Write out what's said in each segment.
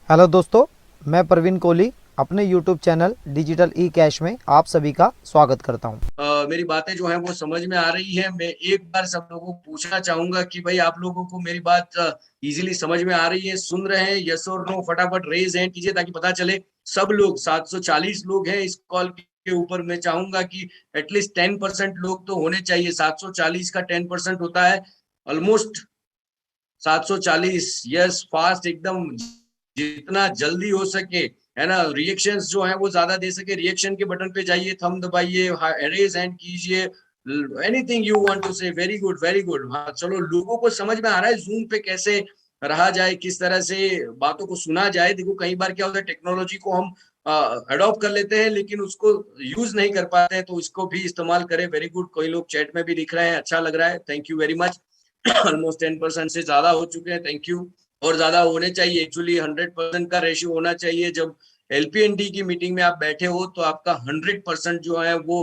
Hello दोस्तों, मैं प्रवीण कोहली अपने YouTube channel digital e cash में आप सभी का स्वागत करता हूं। मेरी बातें जो है वो समझ में आ रही है। मैं एक बार सब लोगों को पूछना चाहूंगा कि भाई आप लोगों को मेरी बात इजीली समझ में आ रही है, सुन रहे हैं? यस और नो फटाफट रेज हैंड कीजिए ताकि पता चले। सब लोग 740 लोग हैं इस कॉल के ऊपर। मैं चाहूंगा कि एटलीस्ट 10% लोग तो होने चाहिए। 740 का 10% होता है ऑलमोस्ट 740। यस, फास्ट एकदम, जितना जल्दी हो सके, है ना। रिएक्शंस जो है वो ज्यादा दे सके, रिएक्शन के बटन पे जाइए, थंब दबाइए, रेज हैंड कीजिए, एनीथिंग यू वांट टू से। Very good, very good. हाँ चलो, लोगों को समझ में आ रहा है जूम पे कैसे रहा जाए, किस तरह से बातों को सुना जाए। देखो कई बार क्या होता है, टेक्नोलॉजी को हम अडॉप्ट कर लेते हैं लेकिन उसको यूज नहीं कर पाते हैं, तो इसको भी इस्तेमाल करें। Very good. कोई लोग चैट में भी लिख रहे हैं, अच्छा लग रहा है, thank you very much. Almost 10% से ज्यादा हो चुके हैं, थैंक यू। और ज्यादा होने चाहिए, एक्चुअली 100% का रेशियो होना चाहिए। जब एलपीएनडी की मीटिंग में आप बैठे हो तो आपका 100% जो है वो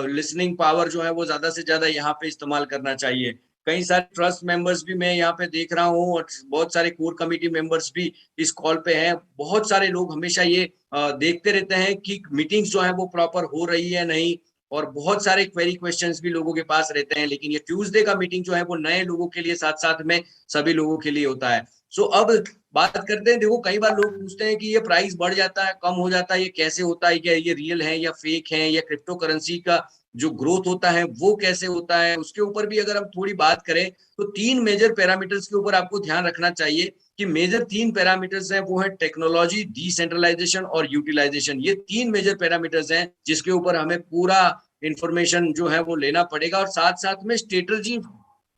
लिसनिंग पावर जो है वो ज्यादा से ज्यादा यहाँ पे इस्तेमाल करना चाहिए। कई सारे ट्रस्ट मेंबर्स भी मैं यहाँ पे देख रहा हूँ, और बहुत सारे कोर कमेटी मेंबर्स भी इस कॉल पे हैं। बहुत सारे लोग हमेशा ये देखते रहते हैं कि मीटिंग्स जो है वो प्रॉपर हो रही है नहीं। और बहुत सारे क्वेरी क्वेश्चंस भी लोगों के पास रहते हैं, लेकिन ये ट्यूसडे का मीटिंग जो है वो नए लोगों के लिए साथ साथ में सभी लोगों के लिए होता है। सो अब बात करते हैं। देखो कई बार लोग पूछते हैं कि ये प्राइस बढ़ जाता है, कम हो जाता है, ये कैसे होता है, क्या ये रियल है या फेक है, या क्रिप्टो करेंसी का जो ग्रोथ होता है वो कैसे होता है, उसके ऊपर भी अगर हम थोड़ी बात करें तो तीन मेजर पैरामीटर्स के ऊपर आपको ध्यान रखना चाहिए। कि मेजर तीन पैरामीटर्स हैं, वो है टेक्नोलॉजी, डिसेंट्रलाइजेशन और यूटिलाइजेशन। ये तीन मेजर पैरामीटर्स हैं जिसके ऊपर हमें पूरा इंफॉर्मेशन जो है वो लेना पड़ेगा। और साथ साथ में स्ट्रेटजी,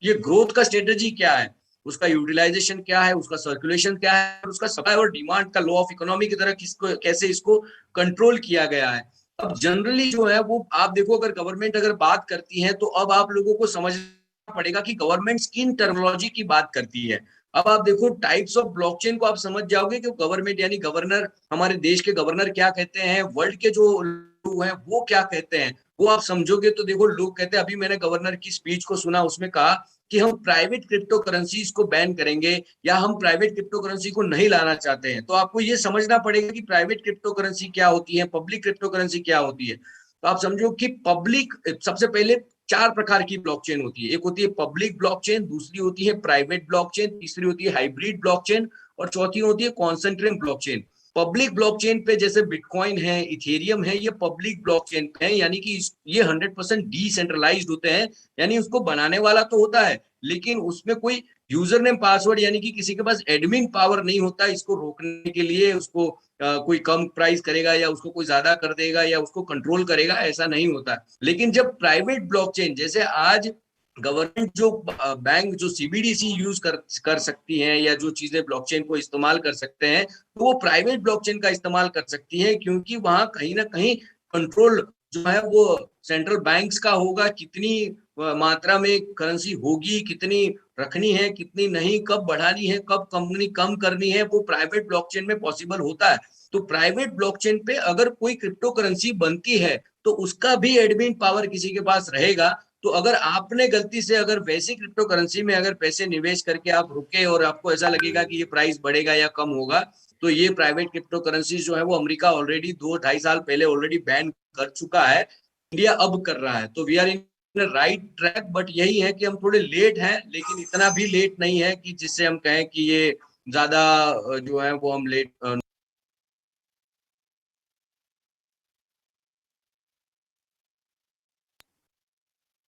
ये ग्रोथ का स्ट्रेटजी क्या है, उसका यूटिलाइजेशन क्या है, उसका सर्कुलेशन क्या है, और उसका सप्लाई और डिमांड का लॉ ऑफ इकोनॉमी की तरह किसको कैसे इसको कंट्रोल किया गया है। अब जनरली जो है वो आप देखो, अगर गवर्नमेंट अगर बात करती है तो अब आप लोगों को समझना पड़ेगा कि गवर्नमेंट किन टर्मिनोलॉजी की बात करती है। अब आप देखो टाइप्स ऑफ ब्लॉकचेन को आप समझ जाओगे कि गवर्नमेंट यानी गवर्नर, हमारे देश के गवर्नर क्या कहते हैं, वर्ल्ड के जो लोग हैं वो क्या कहते हैं, वो आप समझोगे तो देखो लोग कहते हैं, अभी मैंने गवर्नर की स्पीच को सुना, उसमें कहा कि हम प्राइवेट क्रिप्टो करेंसीज को बैन करेंगे, या हम प्राइवेट क्रिप्टो करेंसी को नहीं लाना चाहते हैं। तो आपको ये समझना पड़ेगा कि प्राइवेट क्रिप्टो करेंसी क्या होती है, पब्लिक क्रिप्टो करेंसी क्या होती है। तो आप समझो कि पब्लिक, सबसे पहले चार प्रकार की ब्लॉकचेन होती है। एक होती है पब्लिक ब्लॉकचेन, दूसरी होती है प्राइवेट ब्लॉकचेन, तीसरी होती है हाइब्रिड ब्लॉकचेन, और चौथी होती है कॉन्सेंट्रेट ब्लॉकचेन। पब्लिक ब्लॉकचेन पे जैसे बिटकॉइन है, इथेरियम है, ये पब्लिक ब्लॉकचेन पे है, यानी कि ये 100% डिसेंट्रलाइज्ड होते हैं। यानी उसको बनाने वाला तो होता है, लेकिन उसमें कोई यूजर नेम पासवर्ड यानी कि किसी के पास एडमिन पावर नहीं होता इसको रोकने के लिए। उसको कोई कम प्राइस करेगा या उसको कोई ज्यादा कर देगा या उसको कंट्रोल करेगा, ऐसा नहीं होता। लेकिन जब प्राइवेट ब्लॉकचेन, जैसे आज गवर्नमेंट जो बैंक जो सीबीडीसी यूज कर सकती हैं, या जो चीजें ब्लॉकचेन को इस्तेमाल कर सकते हैं, तो वो प्राइवेट ब्लॉकचेन का इस्तेमाल कर सकती है, क्योंकि वहां कहीं ना कहीं कंट्रोल जो है वो सेंट्रल बैंक्स का होगा। कितनी मात्रा में करेंसी होगी, कितनी रखनी है, कितनी नहीं, कब बढ़ानी है, कब कंपनी कम करनी है, वो प्राइवेट ब्लॉकचेन में पॉसिबल होता है। तो प्राइवेट ब्लॉकचेन पे अगर कोई क्रिप्टो करेंसी बनती है तो उसका भी एडमिन पावर किसी के पास रहेगा। तो अगर आपने गलती से अगर वैसी क्रिप्टो करेंसी में अगर पैसे निवेश करके आप रुके और आपको ऐसा लगेगा कि ये प्राइस बढ़ेगा या कम होगा, तो ये प्राइवेट क्रिप्टो करेंसी जो है वो अमेरिका ऑलरेडी 2-2.5 साल पहले ऑलरेडी बैन कर चुका है। इंडिया अब कर रहा है, तो we are in right track. But यही है कि हम थोड़े लेट हैं, लेकिन इतना भी लेट नहीं है कि जिससे हम कहें कि ये ज्यादा जो है वो हम लेट।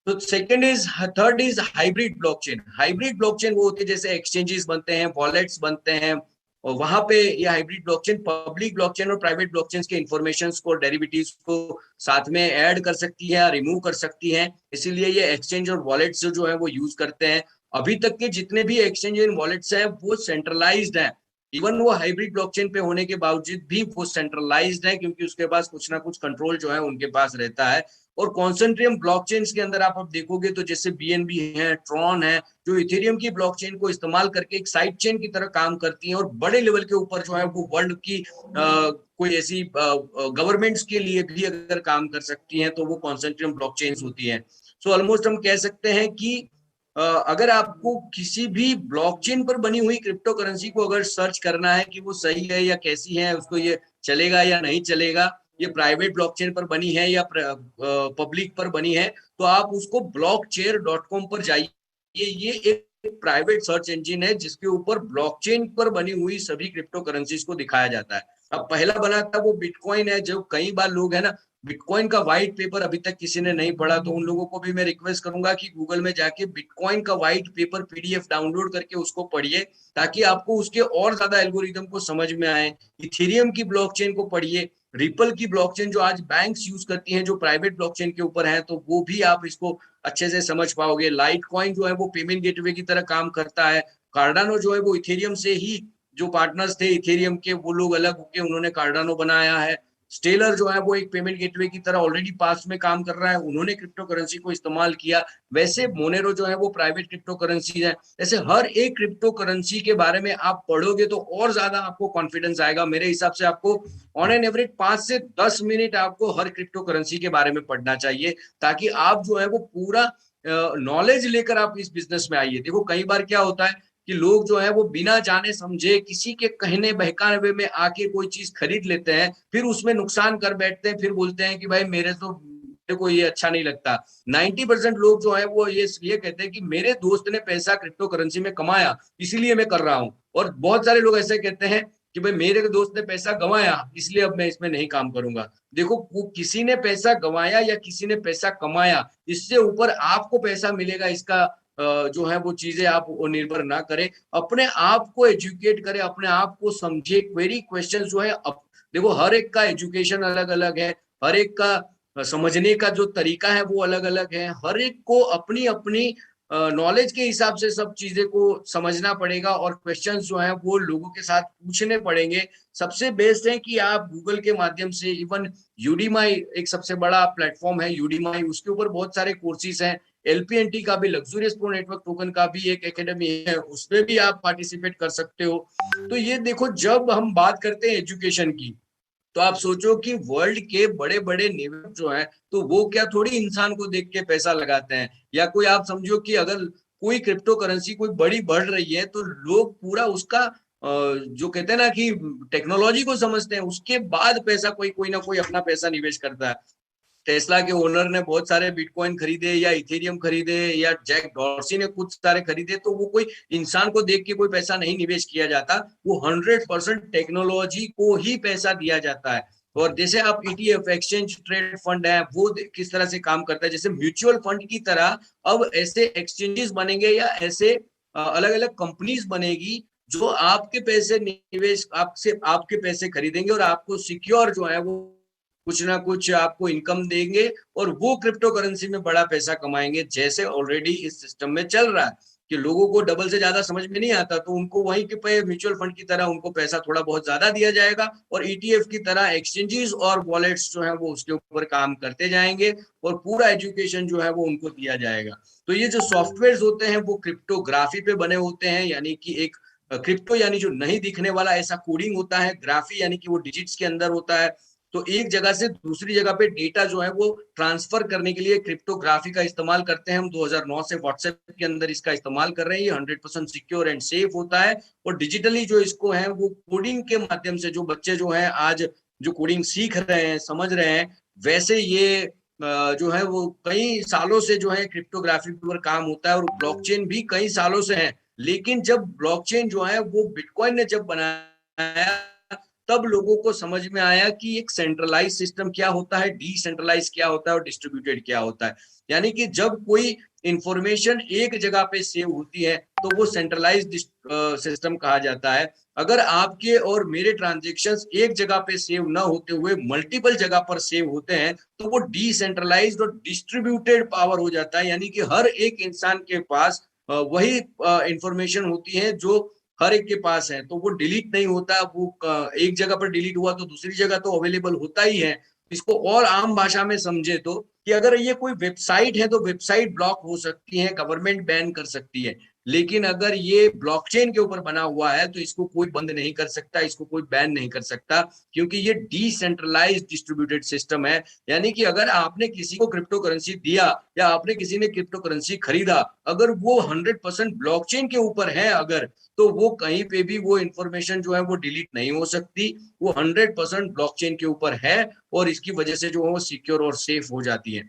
तो second is third is hybrid blockchain. Hybrid blockchain वो होती है जैसे एक्सचेंजेस बनते हैं, वॉलेट्स बनते हैं, और वहां पे ये हाइब्रिड ब्लॉकचेन पब्लिक ब्लॉकचेन और प्राइवेट ब्लॉकचेन के इंफॉर्मेशन को, डेरिवेटिव्स को साथ में ऐड कर सकती है, रिमूव कर सकती है। इसीलिए ये एक्सचेंज और वॉलेट्स जो है वो यूज करते हैं। अभी तक के जितने भी एक्सचेंज एंड वॉलेट्स हैं वो सेंट्रलाइज्ड हैं। इवन वो हाइब्रिड ब्लॉकचेन पे होने के बावजूद भी वो सेंट्रलाइज्ड है, क्योंकि उसके पास कुछ ना कुछ कंट्रोल जो है उनके पास रहता है। और कॉन्सेंट्रियम ब्लॉकचेन के अंदर आप अब देखोगे तो जैसे बीएनबी है, ट्रॉन है, जो इथेरियम की ब्लॉकचेन को इस्तेमाल करके एक साइड चेन की तरह काम करती हैं, और बड़े लेवल के ऊपर जो है वो वर्ल्ड की कोई ऐसी गवर्नमेंट्स के लिए भी अगर काम कर सकती हैं तो वो कॉन्सेंट्रियम ब्लॉकचेन होती है। सो ऑलमोस्ट हम कह सकते हैं कि अगर आपको किसी भी ब्लॉकचेन पर बनी हुई क्रिप्टो करेंसी को अगर सर्च करना है कि वो सही है या कैसी है, उसको ये चलेगा या नहीं चलेगा, ये प्राइवेट ब्लॉकचेन पर बनी है या पब्लिक पर बनी है, तो आप उसको blockchair.com पर जाइए। ये एक प्राइवेट सर्च इंजन है जिसके ऊपर ब्लॉकचेन पर बनी हुई सभी क्रिप्टो करेंसीज को दिखाया जाता है। अब पहला बना था वो बिटकॉइन है, जो कई बार लोग है ना, बिटकॉइन का व्हाइट पेपर अभी तक किसी ने नहीं पढ़ा, तो उन लोगों को भी मैं रिक्वेस्ट करूंगा कि गूगल में जाके बिटकॉइन का व्हाइट पेपर पीडीएफ डाउनलोड करके उसको पढ़िए, ताकि आपको उसके और ज्यादा एल्गोरिदम को समझ में आए। इथेरियम की ब्लॉकचेन को पढ़िए, रिपल की ब्लॉकचेन जो आज बैंक्स यूज करती हैं, जो प्राइवेट ब्लॉकचेन के ऊपर है, तो वो भी आप इसको अच्छे से समझ पाओगे। लाइट कॉइन जो है वो पेमेंट गेटवे की तरह काम करता है। कार्डानो जो है वो इथेरियम से ही, जो पार्टनर्स थे इथेरियम के, वो लोग अलग होके उन्होंने कार्डानो बनाया है। स्टेलर जो है वो एक पेमेंट गेटवे की तरह ऑलरेडी पास में काम कर रहा है, उन्होंने क्रिप्टो करेंसी को इस्तेमाल किया। वैसे मोनेरो जो है वो प्राइवेट क्रिप्टो करेंसी है। ऐसे हर एक क्रिप्टो करेंसी के बारे में आप पढ़ोगे तो और ज्यादा आपको कॉन्फिडेंस आएगा। मेरे हिसाब से आपको ऑन एन एवरेज 5 से 10 मिनट आपको हर क्रिप्टो करेंसी के बारे में पढ़ना चाहिए, ताकि आप जो है वो पूरा नॉलेज लेकर आप इस बिजनेस में आइए। देखो कई बार क्या होता है कि लोग जो है वो बिना जाने समझे किसी के कहने बहकावे में आके कोई चीज खरीद लेते हैं, फिर उसमें नुकसान कर बैठते हैं, फिर बोलते हैं कि भाई मेरे को ये अच्छा नहीं लगता। 90% लोग जो है वो ये कहते हैं कि मेरे दोस्त ने पैसा क्रिप्टो करेंसी में कमाया इसीलिए मैं कर रहा हूँ। और बहुत सारे लोग ऐसे कहते हैं कि भाई मेरे दोस्त ने पैसा गंवाया इसलिए अब मैं इसमें नहीं काम करूंगा। देखो किसी ने पैसा गंवाया या किसी ने पैसा कमाया, इससे ऊपर आपको पैसा मिलेगा इसका जो है वो चीजें आप निर्भर ना करें। अपने आप को एजुकेट करें, अपने आप को समझे। क्वेरी क्वेश्चन जो है, अब देखो हर एक का एजुकेशन अलग अलग है, हर एक का समझने का जो तरीका है वो अलग अलग है। हर एक को अपनी अपनी नॉलेज के हिसाब से सब चीजें को समझना पड़ेगा, और क्वेश्चंस जो है वो लोगों के साथ पूछने पड़ेंगे। सबसे बेस्ट है कि आप गूगल के माध्यम से, इवन यूडीमाई एक सबसे बड़ा प्लेटफॉर्म है यूडीमाई, उसके ऊपर बहुत सारे कोर्सेज हैं। एलपीएनटी का भी, लग्जूरियस प्रो नेटवर्क टोकन का भी एक एकेडमी है, उसमें भी आप पार्टिसिपेट कर सकते हो। तो ये देखो, जब हम बात करते हैं एजुकेशन की, तो आप सोचो कि वर्ल्ड के बड़े बड़े निवेशक जो हैं, तो वो क्या थोड़ी इंसान को देख के पैसा लगाते हैं, या कोई आप समझो कि अगर कोई क्रिप्टो करेंसी कोई बड़ी बढ़ रही है तो लोग पूरा उसका जो कहते हैं ना कि टेक्नोलॉजी को समझते हैं, उसके बाद पैसा कोई कोई ना कोई अपना पैसा निवेश करता है। टेस्ला के ओनर ने बहुत सारे बिटकॉइन खरीदे या इथेरियम खरीदे या जैक डॉर्सी ने कुछ सारे खरीदे, तो वो कोई इंसान को देख के कोई पैसा नहीं निवेश किया जाता, वो 100% टेक्नोलॉजी को ही पैसा दिया जाता है। और जैसे आप ईटीएफ, एक्सचेंज ट्रेड फंड है, वो किस तरह से काम करता है, जैसे म्यूचुअल फंड की तरह अब ऐसे एक्सचेंजेस बनेंगे या ऐसे अलग अलग कंपनीज बनेगी जो आपके पैसे निवेश, आपसे आपके पैसे खरीदेंगे और आपको सिक्योर जो है वो कुछ ना कुछ आपको इनकम देंगे, और वो क्रिप्टो करेंसी में बड़ा पैसा कमाएंगे। जैसे ऑलरेडी इस सिस्टम में चल रहा है कि लोगों को डबल से ज्यादा समझ में नहीं आता, तो उनको वहीं के पे म्यूचुअल फंड की तरह उनको पैसा थोड़ा बहुत ज्यादा दिया जाएगा, और ईटीएफ की तरह एक्सचेंजेस और वॉलेट्स जो है वो उसके ऊपर काम करते जाएंगे, और पूरा एजुकेशन जो है वो उनको दिया जाएगा। तो ये जो सॉफ्टवेयर होते हैं वो क्रिप्टोग्राफी पे बने होते हैं, यानी कि एक क्रिप्टो यानी जो नहीं दिखने वाला ऐसा कोडिंग होता है, ग्राफी यानी कि वो डिजिट्स के अंदर होता है। तो एक जगह से दूसरी जगह पे डेटा जो है वो ट्रांसफर करने के लिए क्रिप्टोग्राफी का इस्तेमाल करते हैं। हम 2009 से व्हाट्सएप के अंदर इसका इस्तेमाल कर रहे हैं। ये 100% सिक्योर एंड सेफ होता है, और डिजिटली जो इसको है वो कोडिंग के माध्यम से, जो बच्चे जो हैं आज जो कोडिंग सीख रहे हैं, समझ रहे हैं, वैसे ये जो है वो कई सालों से जो है क्रिप्टोग्राफी पर काम होता है, और ब्लॉकचेन भी कई सालों से है। लेकिन जब ब्लॉकचेन जो है वो बिटकॉइन ने जब बनाया, तब लोगों को समझ में आया कि एक सेंट्रलाइज सिस्टम क्या होता है, डिसेंट्रलाइज क्या होता है, और डिस्ट्रीब्यूटेड क्या होता है। यानी कि जब कोई इंफॉर्मेशन एक जगह पे सेव होती है तो वो सेंट्रलाइज्ड सिस्टम कहा जाता है। अगर आपके और मेरे ट्रांजेक्शन्स एक जगह पे सेव ना होते हुए मल्टीपल जगह पर सेव होते हैं, तो वो डिसेंट्रलाइज्ड और डिस्ट्रीब्यूटेड पावर हो जाता है। यानी कि हर एक इंसान के पास वही इंफॉर्मेशन होती है जो हर एक के पास है, तो वो डिलीट नहीं होता। वो एक जगह पर डिलीट हुआ तो दूसरी जगह तो अवेलेबल होता ही है। इसको और आम भाषा में समझे तो, कि अगर ये कोई वेबसाइट है तो वेबसाइट ब्लॉक हो सकती है, गवर्नमेंट बैन कर सकती है। लेकिन अगर ये ब्लॉकचेन के ऊपर बना हुआ है तो इसको कोई बंद नहीं कर सकता, इसको कोई बैन नहीं कर सकता, क्योंकि ये डिसेंट्रलाइज्ड डिस्ट्रीब्यूटेड सिस्टम है। यानी कि अगर आपने किसी को क्रिप्टो करेंसी दिया या आपने किसी ने क्रिप्टो करेंसी खरीदा, अगर वो 100% ब्लॉकचेन के ऊपर है अगर, तो वो कहीं पे भी वो इंफॉर्मेशन जो है वो डिलीट नहीं हो सकती। वो 100% ब्लॉकचेन के ऊपर है और इसकी वजह से जो है वो सिक्योर और सेफ हो जाती है।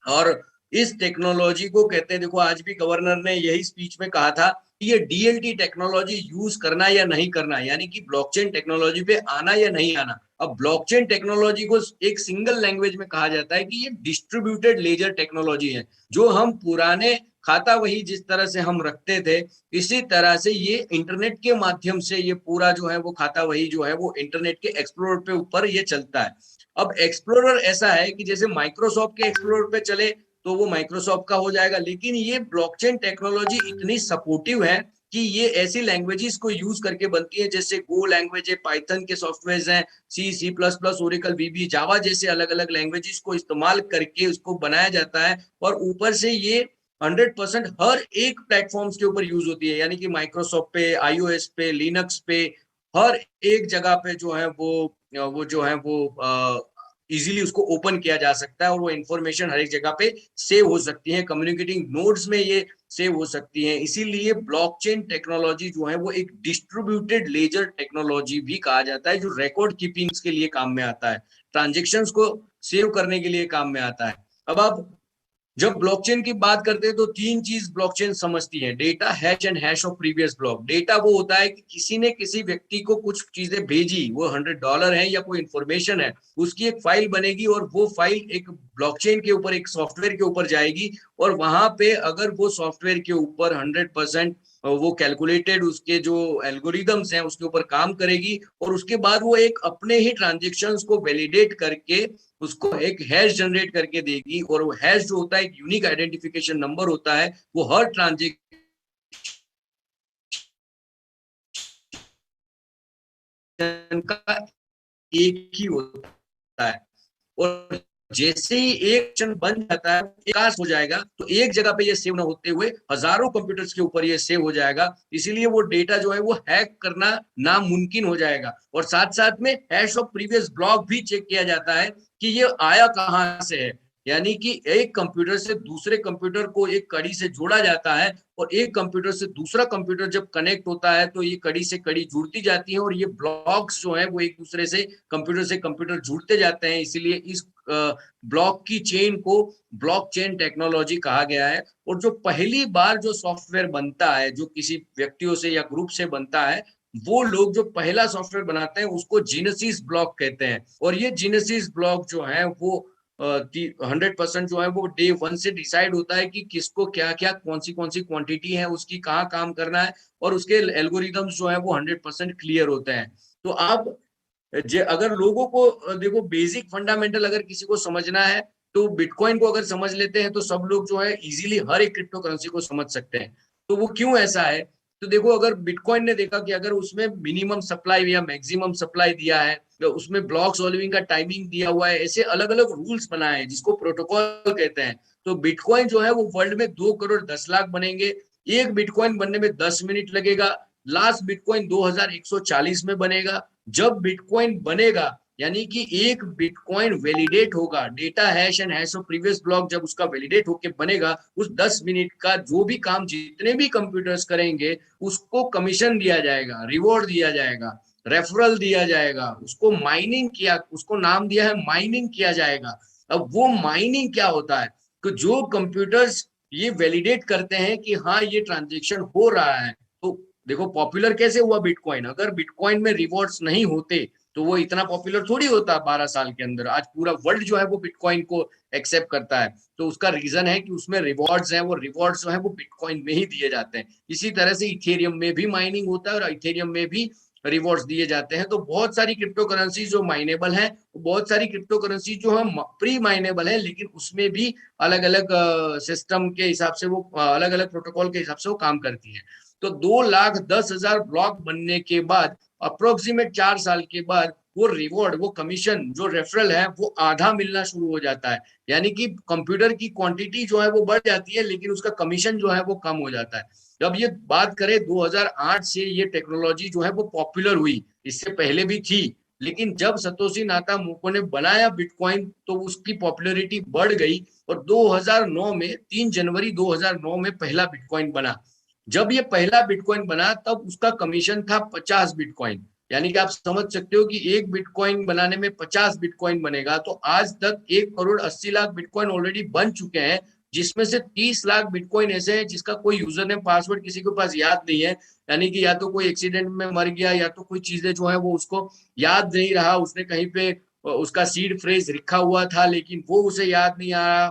और इस टेक्नोलॉजी को कहते हैं, देखो आज भी गवर्नर ने यही स्पीच में कहा था कि ये डीएलटी टेक्नोलॉजी यूज करना या नहीं करना, यानी कि ब्लॉकचेन टेक्नोलॉजी पे आना या नहीं आना। अब ब्लॉकचेन टेक्नोलॉजी को एक सिंगल लैंग्वेज में कहा जाता है कि ये डिस्ट्रीब्यूटेड लेजर टेक्नोलॉजी है। जो हम पुराने खाता वही जिस तरह से हम रखते थे, इसी तरह से ये इंटरनेट के माध्यम से ये पूरा जो है वो खाता वही जो है वो इंटरनेट के एक्सप्लोरर पे ऊपर ये चलता है। अब एक्सप्लोरर ऐसा है कि जैसे माइक्रोसॉफ्ट के एक्सप्लोरर पे चले तो वो माइक्रोसॉफ्ट का हो जाएगा, लेकिन ये ब्लॉकचेन टेक्नोलॉजी इतनी सपोर्टिव है कि ये ऐसी लैंग्वेजेस को यूज करके बनती है, जैसे गो लैंग्वेज है, पाइथन के सॉफ्टवेयर हैं, सी प्लस प्लस, ओरेकल, वीबी, जावा जैसे अलग अलग लैंग्वेजेस को इस्तेमाल करके उसको बनाया जाता है। और ऊपर से ये 100% हर एक प्लेटफॉर्म्स के ऊपर यूज होती है, यानी कि माइक्रोसॉफ्ट पे, आईओएस पे, लिनक्स पे, हर एक जगह पे जो है वो जो है वो इजीली उसको ओपन किया जा सकता है और वो इंफॉर्मेशन हर एक जगह पे सेव हो सकती है, कम्युनिकेटिंग नोड्स में ये सेव हो सकती है। इसीलिए ब्लॉकचेन टेक्नोलॉजी जो है वो एक डिस्ट्रीब्यूटेड लेजर टेक्नोलॉजी भी कहा जाता है, जो रिकॉर्ड कीपिंग के लिए काम में आता है, ट्रांजेक्शन्स को सेव करने के लिए काम में आता है। अब आप जब ब्लॉकचेन की बात करते हैं तो तीन चीज ब्लॉकचेन समझती है: data, hash and hash of previous block. Data वो होता है कि किसी ने किसी व्यक्ति को कुछ चीजें भेजी, वो $100 है या कोई इंफॉर्मेशन है, उसकी एक फाइल बनेगी और वो फाइल एक ब्लॉकचेन के ऊपर, एक सॉफ्टवेयर के ऊपर जाएगी और वहां पे अगर वो सॉफ्टवेयर के ऊपर 100% वो कैलकुलेटेड उसके जो एल्गोरिदम्स हैं उसके ऊपर काम करेगी और उसके बाद वो एक अपने ही ट्रांजेक्शन्स को वैलिडेट करके उसको एक हैश जनरेट करके देगी। और वो हैश जो होता है एक यूनिक आइडेंटिफिकेशन नंबर होता है, वो हर ट्रांजेक्शन का एक ही होता है। और जैसे ही एक क्षण बन जाता है, विकास हो जाएगा, तो एक जगह पे ये सेव ना होते हुए हजारों कंप्यूटर्स के ऊपर ये सेव हो जाएगा। इसीलिए वो डेटा जो है वो हैक करना नामुमकिन हो जाएगा। और साथ साथ में हैश ऑफ प्रीवियस ब्लॉक भी चेक किया जाता है कि ये आया कहां से है, यानी कि एक कंप्यूटर से दूसरे कंप्यूटर को एक कड़ी से जोड़ा जाता है और एक कंप्यूटर से दूसरा कंप्यूटर जब कनेक्ट होता है तो ये कड़ी से कड़ी जुड़ती जाती है और ये ब्लॉक्स जो है वो एक दूसरे से कंप्यूटर जुड़ते जाते हैं। इसीलिए इस ब्लॉक की चेन को ब्लॉकचेन टेक्नोलॉजी कहा गया है। और जो पहली बार जो सॉफ्टवेयर बनता है, जो किसी व्यक्तियों से या ग्रुप से बनता है, वो लोग जो पहला सॉफ्टवेयर बनाते हैं उसको जीनेसिस ब्लॉक कहते हैं। और ये जीनेसिस ब्लॉक जो है वो 100% जो है वो डे 1 से डिसाइड होता है कि किसको क्या क्या कौन सी क्वांटिटी है उसकी, कहाँ काम करना है, और उसके एल्गोरिदम्स जो है वो 100% क्लियर होते हैं। तो आप अगर लोगों को देखो, बेसिक फंडामेंटल अगर किसी को समझना है तो बिटकॉइन को अगर समझ लेते हैं तो सब लोग जो है इजीली हर एक क्रिप्टो करेंसी को समझ सकते हैं। तो वो क्यों ऐसा है? तो देखो, अगर बिटकॉइन ने देखा कि अगर उसमें मिनिमम सप्लाई या मैक्सिमम सप्लाई दिया है, तो उसमें ब्लॉक सॉल्विंग का टाइमिंग दिया हुआ है, ऐसे अलग अलग रूल्स बनाए हैं जिसको प्रोटोकॉल कहते हैं। तो बिटकॉइन जो है वो वर्ल्ड में 2 करोड़ 10 लाख बनेंगे। एक बिटकॉइन बनने में 10 मिनट लगेगा। लास्ट बिटकॉइन 2140 में बनेगा। जब बिटकॉइन बनेगा, यानी कि एक बिटकॉइन वैलिडेट होगा, data hash and hash of previous block जब उसका वैलिडेट होके बनेगा, उस 10 मिनट का जो भी काम जितने भी कंप्यूटर्स करेंगे उसको कमीशन दिया जाएगा, रिवॉर्ड दिया जाएगा, रेफरल दिया जाएगा, उसको माइनिंग किया, उसको नाम दिया है माइनिंग किया जाएगा। अब वो माइनिंग क्या होता है? तो जो कंप्यूटर्स ये वैलिडेट करते हैं कि हाँ ये ट्रांजेक्शन हो रहा है। तो देखो, पॉपुलर कैसे हुआ बिटकॉइन? अगर बिटकॉइन में रिवॉर्ड्स नहीं होते तो वो इतना पॉपुलर थोड़ी होता 12 साल के अंदर। आज पूरा वर्ल्ड जो है वो बिटकॉइन को एक्सेप्ट करता है। तो उसका रीजन है कि उसमें रिवॉर्ड्स हैं, वो रिवॉर्ड्स जो है वो बिटकॉइन में ही दिए जाते हैं। इसी तरह से इथेरियम में भी माइनिंग होता है और इथेरियम में भी रिवॉर्ड्स दिए जाते हैं। तो बहुत सारी क्रिप्टो करेंसी जो माइनेबल है, बहुत सारी क्रिप्टो करेंसी जो है प्री माइनेबल है, लेकिन उसमें भी अलग अलग सिस्टम के हिसाब से वो अलग अलग प्रोटोकॉल के हिसाब से वो काम करती है। तो 2,10,000 ब्लॉक बनने के बाद अप्रोक्सीमेट 4 साल के बाद वो रिवॉर्ड, वो कमीशन, जो रेफरल है वो आधा मिलना शुरू हो जाता है। यानी कि कंप्यूटर की क्वांटिटी जो है वो बढ़ जाती है, लेकिन उसका कमीशन जो है वो कम हो जाता है। जब ये बात करें 2008 से ये टेक्नोलॉजी जो है वो पॉपुलर हुई, इससे पहले भी थी, लेकिन जब सतोशी नाकामोटो ने बनाया बिटकॉइन तो उसकी पॉपुलैरिटी बढ़ गई। और 2009 में 3 जनवरी 2009 में पहला बिटकॉइन बना। जब ये पहला बिटकॉइन बना तब उसका कमीशन था 50 बिटकॉइन। यानी कि आप समझ सकते हो कि एक बिटकॉइन बनाने में 50 बिटकॉइन बनेगा। तो आज तक 1 करोड़ 80 लाख बिटकॉइन ऑलरेडी बन चुके हैं, जिसमें से 30 लाख बिटकॉइन ऐसे हैं जिसका कोई यूजर नेम पासवर्ड किसी के पास याद नहीं है। यानी कि या तो कोई एक्सीडेंट में मर गया, या तो कोई चीजें जो है वो उसको याद नहीं रहा, उसने कहीं पे उसका सीड फ्रेज लिखा हुआ था लेकिन वो उसे याद नहीं आ रहा,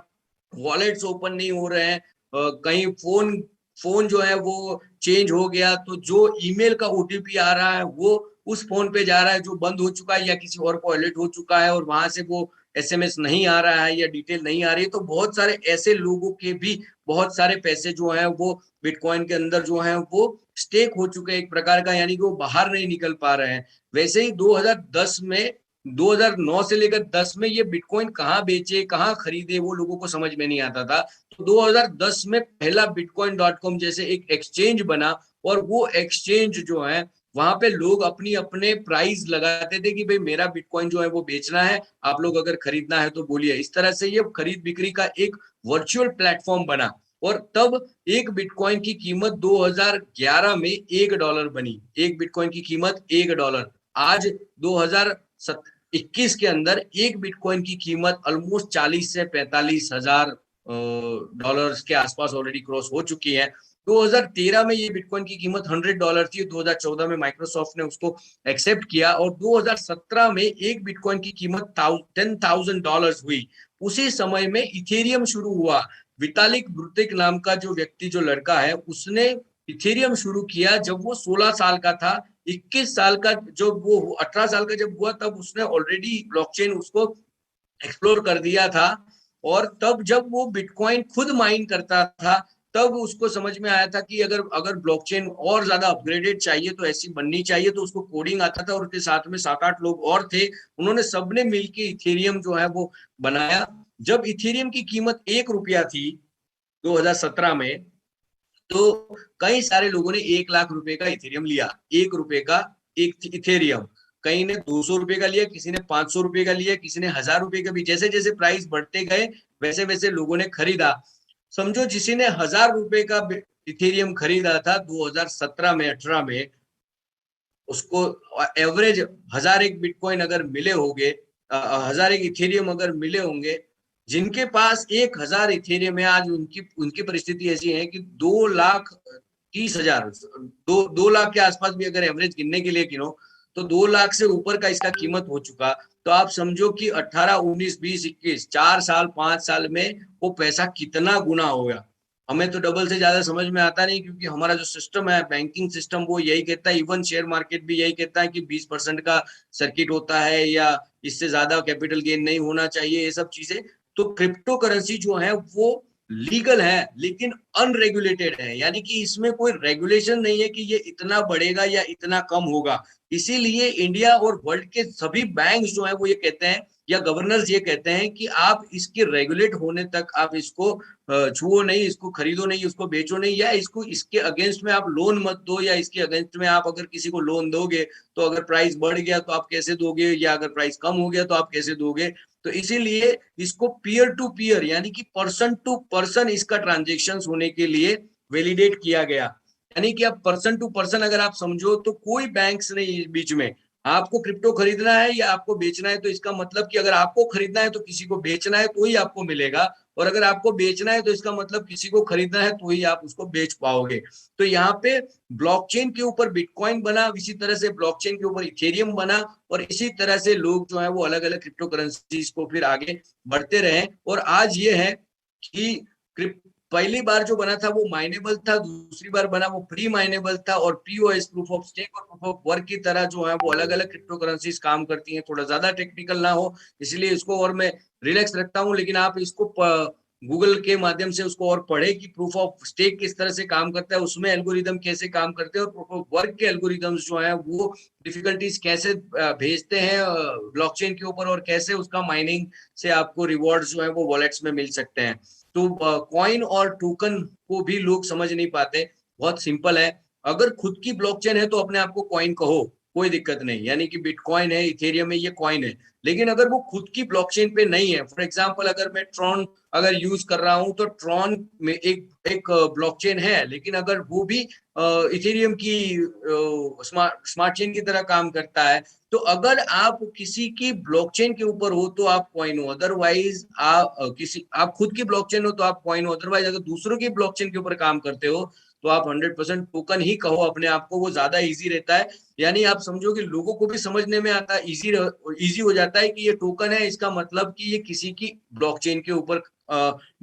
वॉलेट्स ओपन नहीं हो रहे हैं, कहीं फोन फोन जो है वो चेंज हो गया तो जो ईमेल का ओटीपी आ रहा है वो उस फोन पे जा रहा है जो बंद हो चुका है या किसी और को अलर्ट हो चुका है, और वहां से वो एसएमएस नहीं आ रहा है या डिटेल नहीं आ रही है। तो बहुत सारे ऐसे लोगों के भी बहुत सारे पैसे जो हैं वो बिटकॉइन के अंदर जो है वो स्टेक हो चुके हैं एक प्रकार का, यानी कि वो बाहर नहीं निकल पा रहे हैं। वैसे ही 2010 में 2009 से लेकर 10 में ये बिटकॉइन कहाँ बेचे कहाँ खरीदे वो लोगों को समझ में नहीं आता था। तो 2010 में पहला bitcoin.com जैसे एक एक्सचेंज बना, और वो एक्सचेंज जो है वहां पे लोग अपनी अपने प्राइस लगाते थे कि भाई मेरा बिटकॉइन जो है वो बेचना है, आप लोग अगर खरीदना है तो बोलिए। इस तरह से ये खरीद बिक्री का एक वर्चुअल प्लेटफॉर्म बना। और तब एक बिटकॉइन की कीमत 2011 में $1 बनी। एक बिटकॉइन की कीमत $1। आज 2021 के अंदर एक बिटकॉइन की कीमत ऑलमोस्ट 40 से 45 हजार डॉलर्स के आसपास ऑलरेडी क्रॉस हो चुकी है। 2013 में ये बिटकॉइन की कीमत $100 थी। 2014 में माइक्रोसॉफ्ट ने उसको एक्सेप्ट किया, और 2017 में एक बिटकॉइन की कीमत $10,000 हुई। उसी समय में इथेरियम शुरू हुआ। वितालिक बुर्तिक नाम का जो व्यक्ति, जो लड़का है, उसने इथेरियम शुरू किया जब वो 16 साल का था। 21 साल का जब वो 18 साल का जब हुआ तब उसने ऑलरेडी ब्लॉकचेन उसको एक्सप्लोर कर दिया था। और तब जब वो बिटकॉइन खुद माइन करता था तब उसको समझ में आया था कि अगर अगर ब्लॉकचेन और ज्यादा अपग्रेडेड चाहिए तो ऐसी बननी चाहिए। तो उसको कोडिंग आता था और उसके साथ में 7-8 लोग और थे, उन्होंने सबने मिलकर इथेरियम जो है वो बनाया। जब इथेरियम की कीमत ₹1 थी 2017 में, तो कई सारे लोगों ने ₹1 लाख का इथेरियम लिया। ₹1 का एक इथेरियम, कहीं ने ₹200 का लिया, किसी ने ₹500 का लिया, किसी ने ₹1000 का भी। जैसे जैसे प्राइस बढ़ते गए वैसे वैसे लोगों ने खरीदा। समझो किसी ने ₹1000 का इथेरियम खरीदा था 2017 में 18 में, उसको एवरेज 1001 बिटकॉइन अगर मिले होंगे, 1001 इथेरियम अगर मिले होंगे, जिनके पास 1000 इथेरियम है, आज उनकी उनकी परिस्थिति ऐसी है कि 2,30,000, 2 लाख के आसपास भी अगर एवरेज गिनने के लिए गिनो तो 2 लाख से ऊपर का इसका कीमत हो चुका। तो आप समझो कि 18, 19, 20, 21, 4 साल 5 साल में वो पैसा कितना गुना हो गया। हमें तो डबल से ज्यादा समझ में आता नहीं, क्योंकि हमारा जो सिस्टम है बैंकिंग सिस्टम वो यही कहता है, इवन शेयर मार्केट भी यही कहता है कि 20% का सर्किट होता है या इससे ज्यादा कैपिटल गेन नहीं होना चाहिए, ये सब चीजें। तो क्रिप्टो करेंसी जो है वो लीगल है लेकिन अनरेगुलेटेड है, यानी कि इसमें कोई रेगुलेशन नहीं है कि ये इतना बढ़ेगा या इतना कम होगा। इसीलिए इंडिया और वर्ल्ड के सभी बैंक जो है वो ये कहते हैं, या गवर्नर्स ये कहते हैं कि आप इसके रेगुलेट होने तक आप इसको छुओ नहीं, इसको खरीदो नहीं, उसको बेचो नहीं, या इसको इसके अगेंस्ट में आप लोन मत दो, या इसके अगेंस्ट में आप अगर किसी को लोन दोगे तो अगर प्राइस बढ़ गया तो आप कैसे दोगे, या अगर प्राइस कम हो गया तो आप कैसे दोगे। तो इसीलिए इसको पीयर टू पीयर यानी कि पर्सन टू पर्सन इसका ट्रांजेक्शन होने के लिए वैलिडेट किया गया। यानी कि अब पर्सन टू पर्सन अगर आप समझो तो कोई बैंक्स नहीं बीच में। आपको क्रिप्टो खरीदना है या आपको बेचना है तो इसका मतलब कि अगर आपको खरीदना है तो किसी को बेचना है तो ही आपको मिलेगा, और अगर आपको बेचना है तो इसका मतलब किसी को खरीदना है तो ही आप उसको बेच पाओगे। तो यहाँ पे ब्लॉकचेन के ऊपर बिटकॉइन बना, इसी तरह से ब्लॉकचेन के ऊपर इथेरियम बना, और इसी तरह से लोग जो है वो अलग अलग क्रिप्टो करेंसीज को फिर आगे बढ़ते रहे। और आज ये है कि पहली बार जो बना था वो माइनेबल था, दूसरी बार बना वो प्री माइनेबल था, और पीओएस प्रूफ ऑफ स्टेक और प्रूफ ऑफ वर्क की तरह जो है वो अलग अलग क्रिप्टो करेंसीज काम करती हैं। थोड़ा ज्यादा टेक्निकल ना हो इसलिए इसको और मैं रिलैक्स रखता हूँ, लेकिन आप इसको गूगल के माध्यम से उसको और पढ़े कि प्रूफ ऑफ स्टेक किस तरह से काम करता है, उसमें एल्गोरिदम कैसे काम करते हैं और प्रूफ ऑफ वर्क के एल्गोरिदम्स जो है वो डिफिकल्टीज कैसे भेजते हैं ब्लॉकचेन के ऊपर और कैसे उसका माइनिंग से आपको रिवॉर्ड्स जो है वो वॉलेट्स में मिल सकते हैं। तो कॉइन और टोकन को भी लोग समझ नहीं पाते। बहुत सिंपल है, अगर खुद की ब्लॉकचेन है तो अपने आप को कॉइन कहो, कोई दिक्कत नहीं, यानी कि बिटकॉइन है, इथेरियम है, ये कॉइन है। लेकिन अगर वो खुद की ब्लॉकचेन पे नहीं है, फॉर एग्जांपल अगर मैं ट्रॉन अगर यूज कर रहा हूं तो ट्रॉन में एक एक ब्लॉकचेन है, लेकिन अगर वो भी इथेरियम की स्मार्ट चेन की तरह काम करता है, तो अगर आप किसी की ब्लॉकचेन के ऊपर हो तो आप कॉइन हो, अदरवाइज आप खुद की ब्लॉकचेन हो तो आप कॉइन हो, अदरवाइज अगर दूसरों की ब्लॉकचेन के ऊपर काम करते हो तो आप 100% टोकन ही कहो अपने आप को, वो ज्यादा इजी रहता है। यानी आप समझो कि लोगों को भी समझने में आता है, इजी हो जाता है कि ये टोकन है, इसका मतलब कि ये किसी की ब्लॉकचेन के ऊपर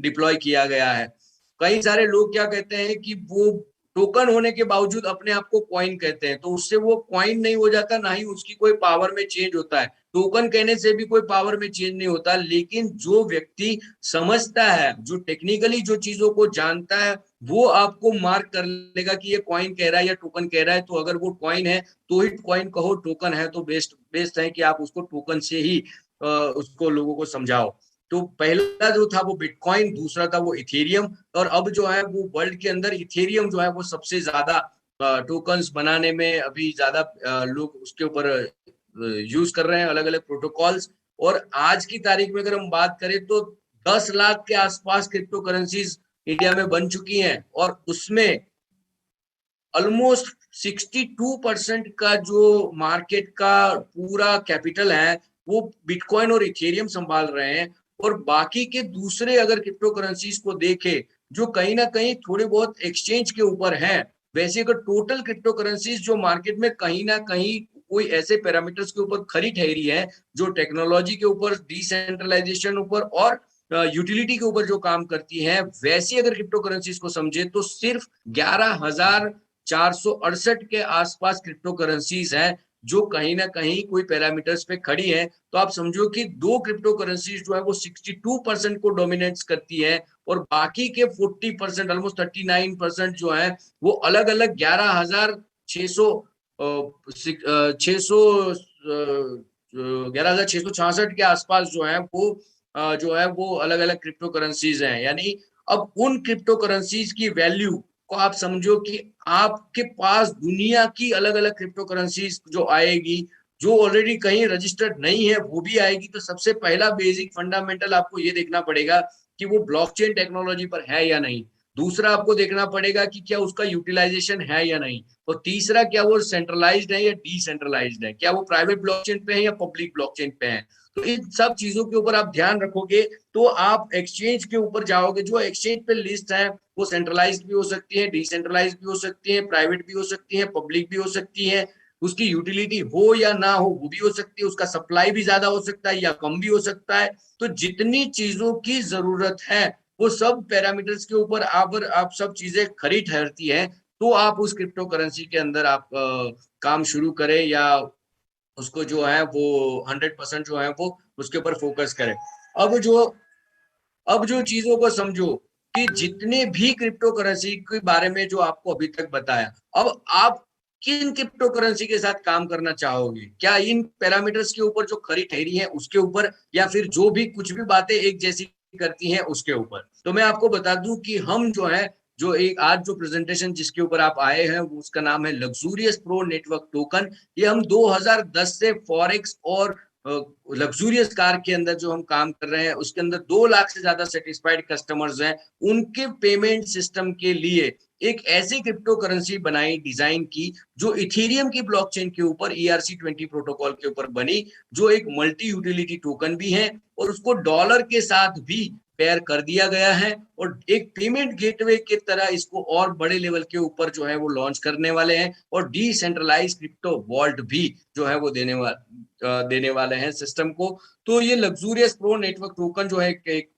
डिप्लॉय किया गया है। कई सारे लोग क्या कहते हैं कि वो टोकन होने के बावजूद अपने आप को कॉइन कहते हैं, तो उससे वो कॉइन नहीं हो जाता, ना ही उसकी कोई पावर में चेंज होता है। टोकन कहने से भी कोई पावर में चेंज नहीं होता, लेकिन जो व्यक्ति समझता है, जो टेक्निकली जो चीजों को जानता है, वो आपको मार्क कर लेगा कि ये कॉइन कह रहा है या टोकन कह रहा है। तो अगर वो कॉइन है तो ही कॉइन कहो, टोकन है तो बेस्ट बेस्ट है कि आप उसको टोकन से ही उसको लोगों को समझाओ। तो पहला जो था वो बिटकॉइन, दूसरा था वो इथेरियम, और अब जो है वो वर्ल्ड के अंदर इथेरियम जो है वो सबसे ज्यादा टोकन्स बनाने में अभी ज्यादा लोग उसके ऊपर यूज कर रहे हैं, अलग अलग प्रोटोकॉल्स। और आज की तारीख में अगर हम बात करें तो 10 लाख के आसपास क्रिप्टो करेंसीज इंडिया में बन चुकी हैं, और उसमें ऑलमोस्ट 62% का जो मार्केट का पूरा कैपिटल है वो बिटकॉइन और इथेरियम संभाल रहे हैं। और बाकी के दूसरे अगर क्रिप्टो करेंसीज को देखें जो कहीं ना कहीं थोड़े बहुत एक्सचेंज के ऊपर हैं, वैसे अगर टोटल क्रिप्टो करेंसीज जो मार्केट में कहीं ना कहीं कोई ऐसे पैरामीटर्स के ऊपर खरी ठहरी है जो टेक्नोलॉजी के ऊपर, डिसेंट्रलाइजेशन ऊपर और यूटिलिटी के ऊपर जो काम करती है, वैसी अगर क्रिप्टो करेंसीज को समझे तो सिर्फ 11,468 के आसपास क्रिप्टो करेंसीज हैं जो कहीं ना कहीं कोई पैरामीटर्स पे खड़ी है। तो आप समझो कि दो क्रिप्टो करेंसीज जो है वो 62% को डोमिनेट्स करती है, और बाकी के 40%, ऑलमोस्ट 39% जो है वो अलग अलग 11,666 के आसपास जो है वो अलग अलग क्रिप्टो करेंसीज हैं। यानी अब उन क्रिप्टो करेंसीज की वैल्यू को आप समझो कि आपके पास दुनिया की अलग अलग क्रिप्टो करेंसीज जो आएगी, जो ऑलरेडी कहीं रजिस्टर्ड नहीं है वो भी आएगी, तो सबसे पहला बेसिक फंडामेंटल आपको ये देखना पड़ेगा कि वो ब्लॉकचेन टेक्नोलॉजी पर है या नहीं। दूसरा आपको देखना पड़ेगा कि क्या उसका यूटिलाइजेशन है या नहीं, और तीसरा क्या वो सेंट्रलाइज्ड है या डिसेंट्रलाइज्ड है, क्या वो प्राइवेट ब्लॉकचेन पे है या पब्लिक ब्लॉकचेन पे है। तो इन सब चीजों के ऊपर आप ध्यान रखोगे तो आप एक्सचेंज के ऊपर जाओगे। जो एक्सचेंज पे लिस्ट है वो सेंट्रलाइज्ड भी हो सकती है, डिसेंट्रलाइज्ड भी हो सकती है, प्राइवेट भी हो सकती है, पब्लिक भी हो सकती है, उसकी यूटिलिटी हो या ना हो वो भी हो सकती है, उसका सप्लाई भी ज्यादा हो सकता है या कम भी हो सकता है। तो जितनी चीजों की जरूरत है वो सब पैरामीटर्स के ऊपर आप सब चीजें खरी ठहरती है, तो आप उस क्रिप्टो करेंसी के अंदर आप काम शुरू करें या उसको जो है वो 100% जो है वो उसके ऊपर फोकस करें। अब जो अब जो चीजों को समझो कि जितने भी क्रिप्टो करेंसी के बारे में जो आपको अभी तक बताया, अब आप किन क्रिप्टो करेंसी के साथ काम करना चाहोगे? क्या इन पैरामीटर्स के ऊपर जो खरी ठहरी है उसके ऊपर, या फिर जो भी कुछ भी बातें एक जैसी करती हैं उसके ऊपर? तो मैं आपको बता दूं कि हम जो है, जो एक आज जो प्रेजेंटेशन जिसके ऊपर आप आए हैं उसका नाम है लग्जूरियस प्रो नेटवर्क टोकन। ये हम 2010 से फॉरेक्स और लग्जूरियस कार के अंदर जो हम काम कर रहे हैं उसके अंदर 2 लाख से ज्यादा सेटिस्फाइड कस्टमर्स हैं। उनके पेमेंट सिस्टम के लिए एक ऐसी क्रिप्टो करेंसी बनाई, डिजाइन की, जो इथेरियम की ब्लॉकचेन के ऊपर ERC-20 प्रोटोकॉल के ऊपर बनी, जो एक मल्टी यूटिलिटी टोकन भी है और उसको डॉलर के साथ भी पेयर कर दिया गया है, और एक पेमेंट गेटवे की तरह इसको और बड़े लेवल के ऊपर जो है वो लॉन्च करने वाले हैं, और डिसेंट्रलाइज क्रिप्टो वॉल्ट भी जो है वो देने वाले हैं सिस्टम को। तो ये लग्जूरियस प्रो नेटवर्क टोकन जो है एक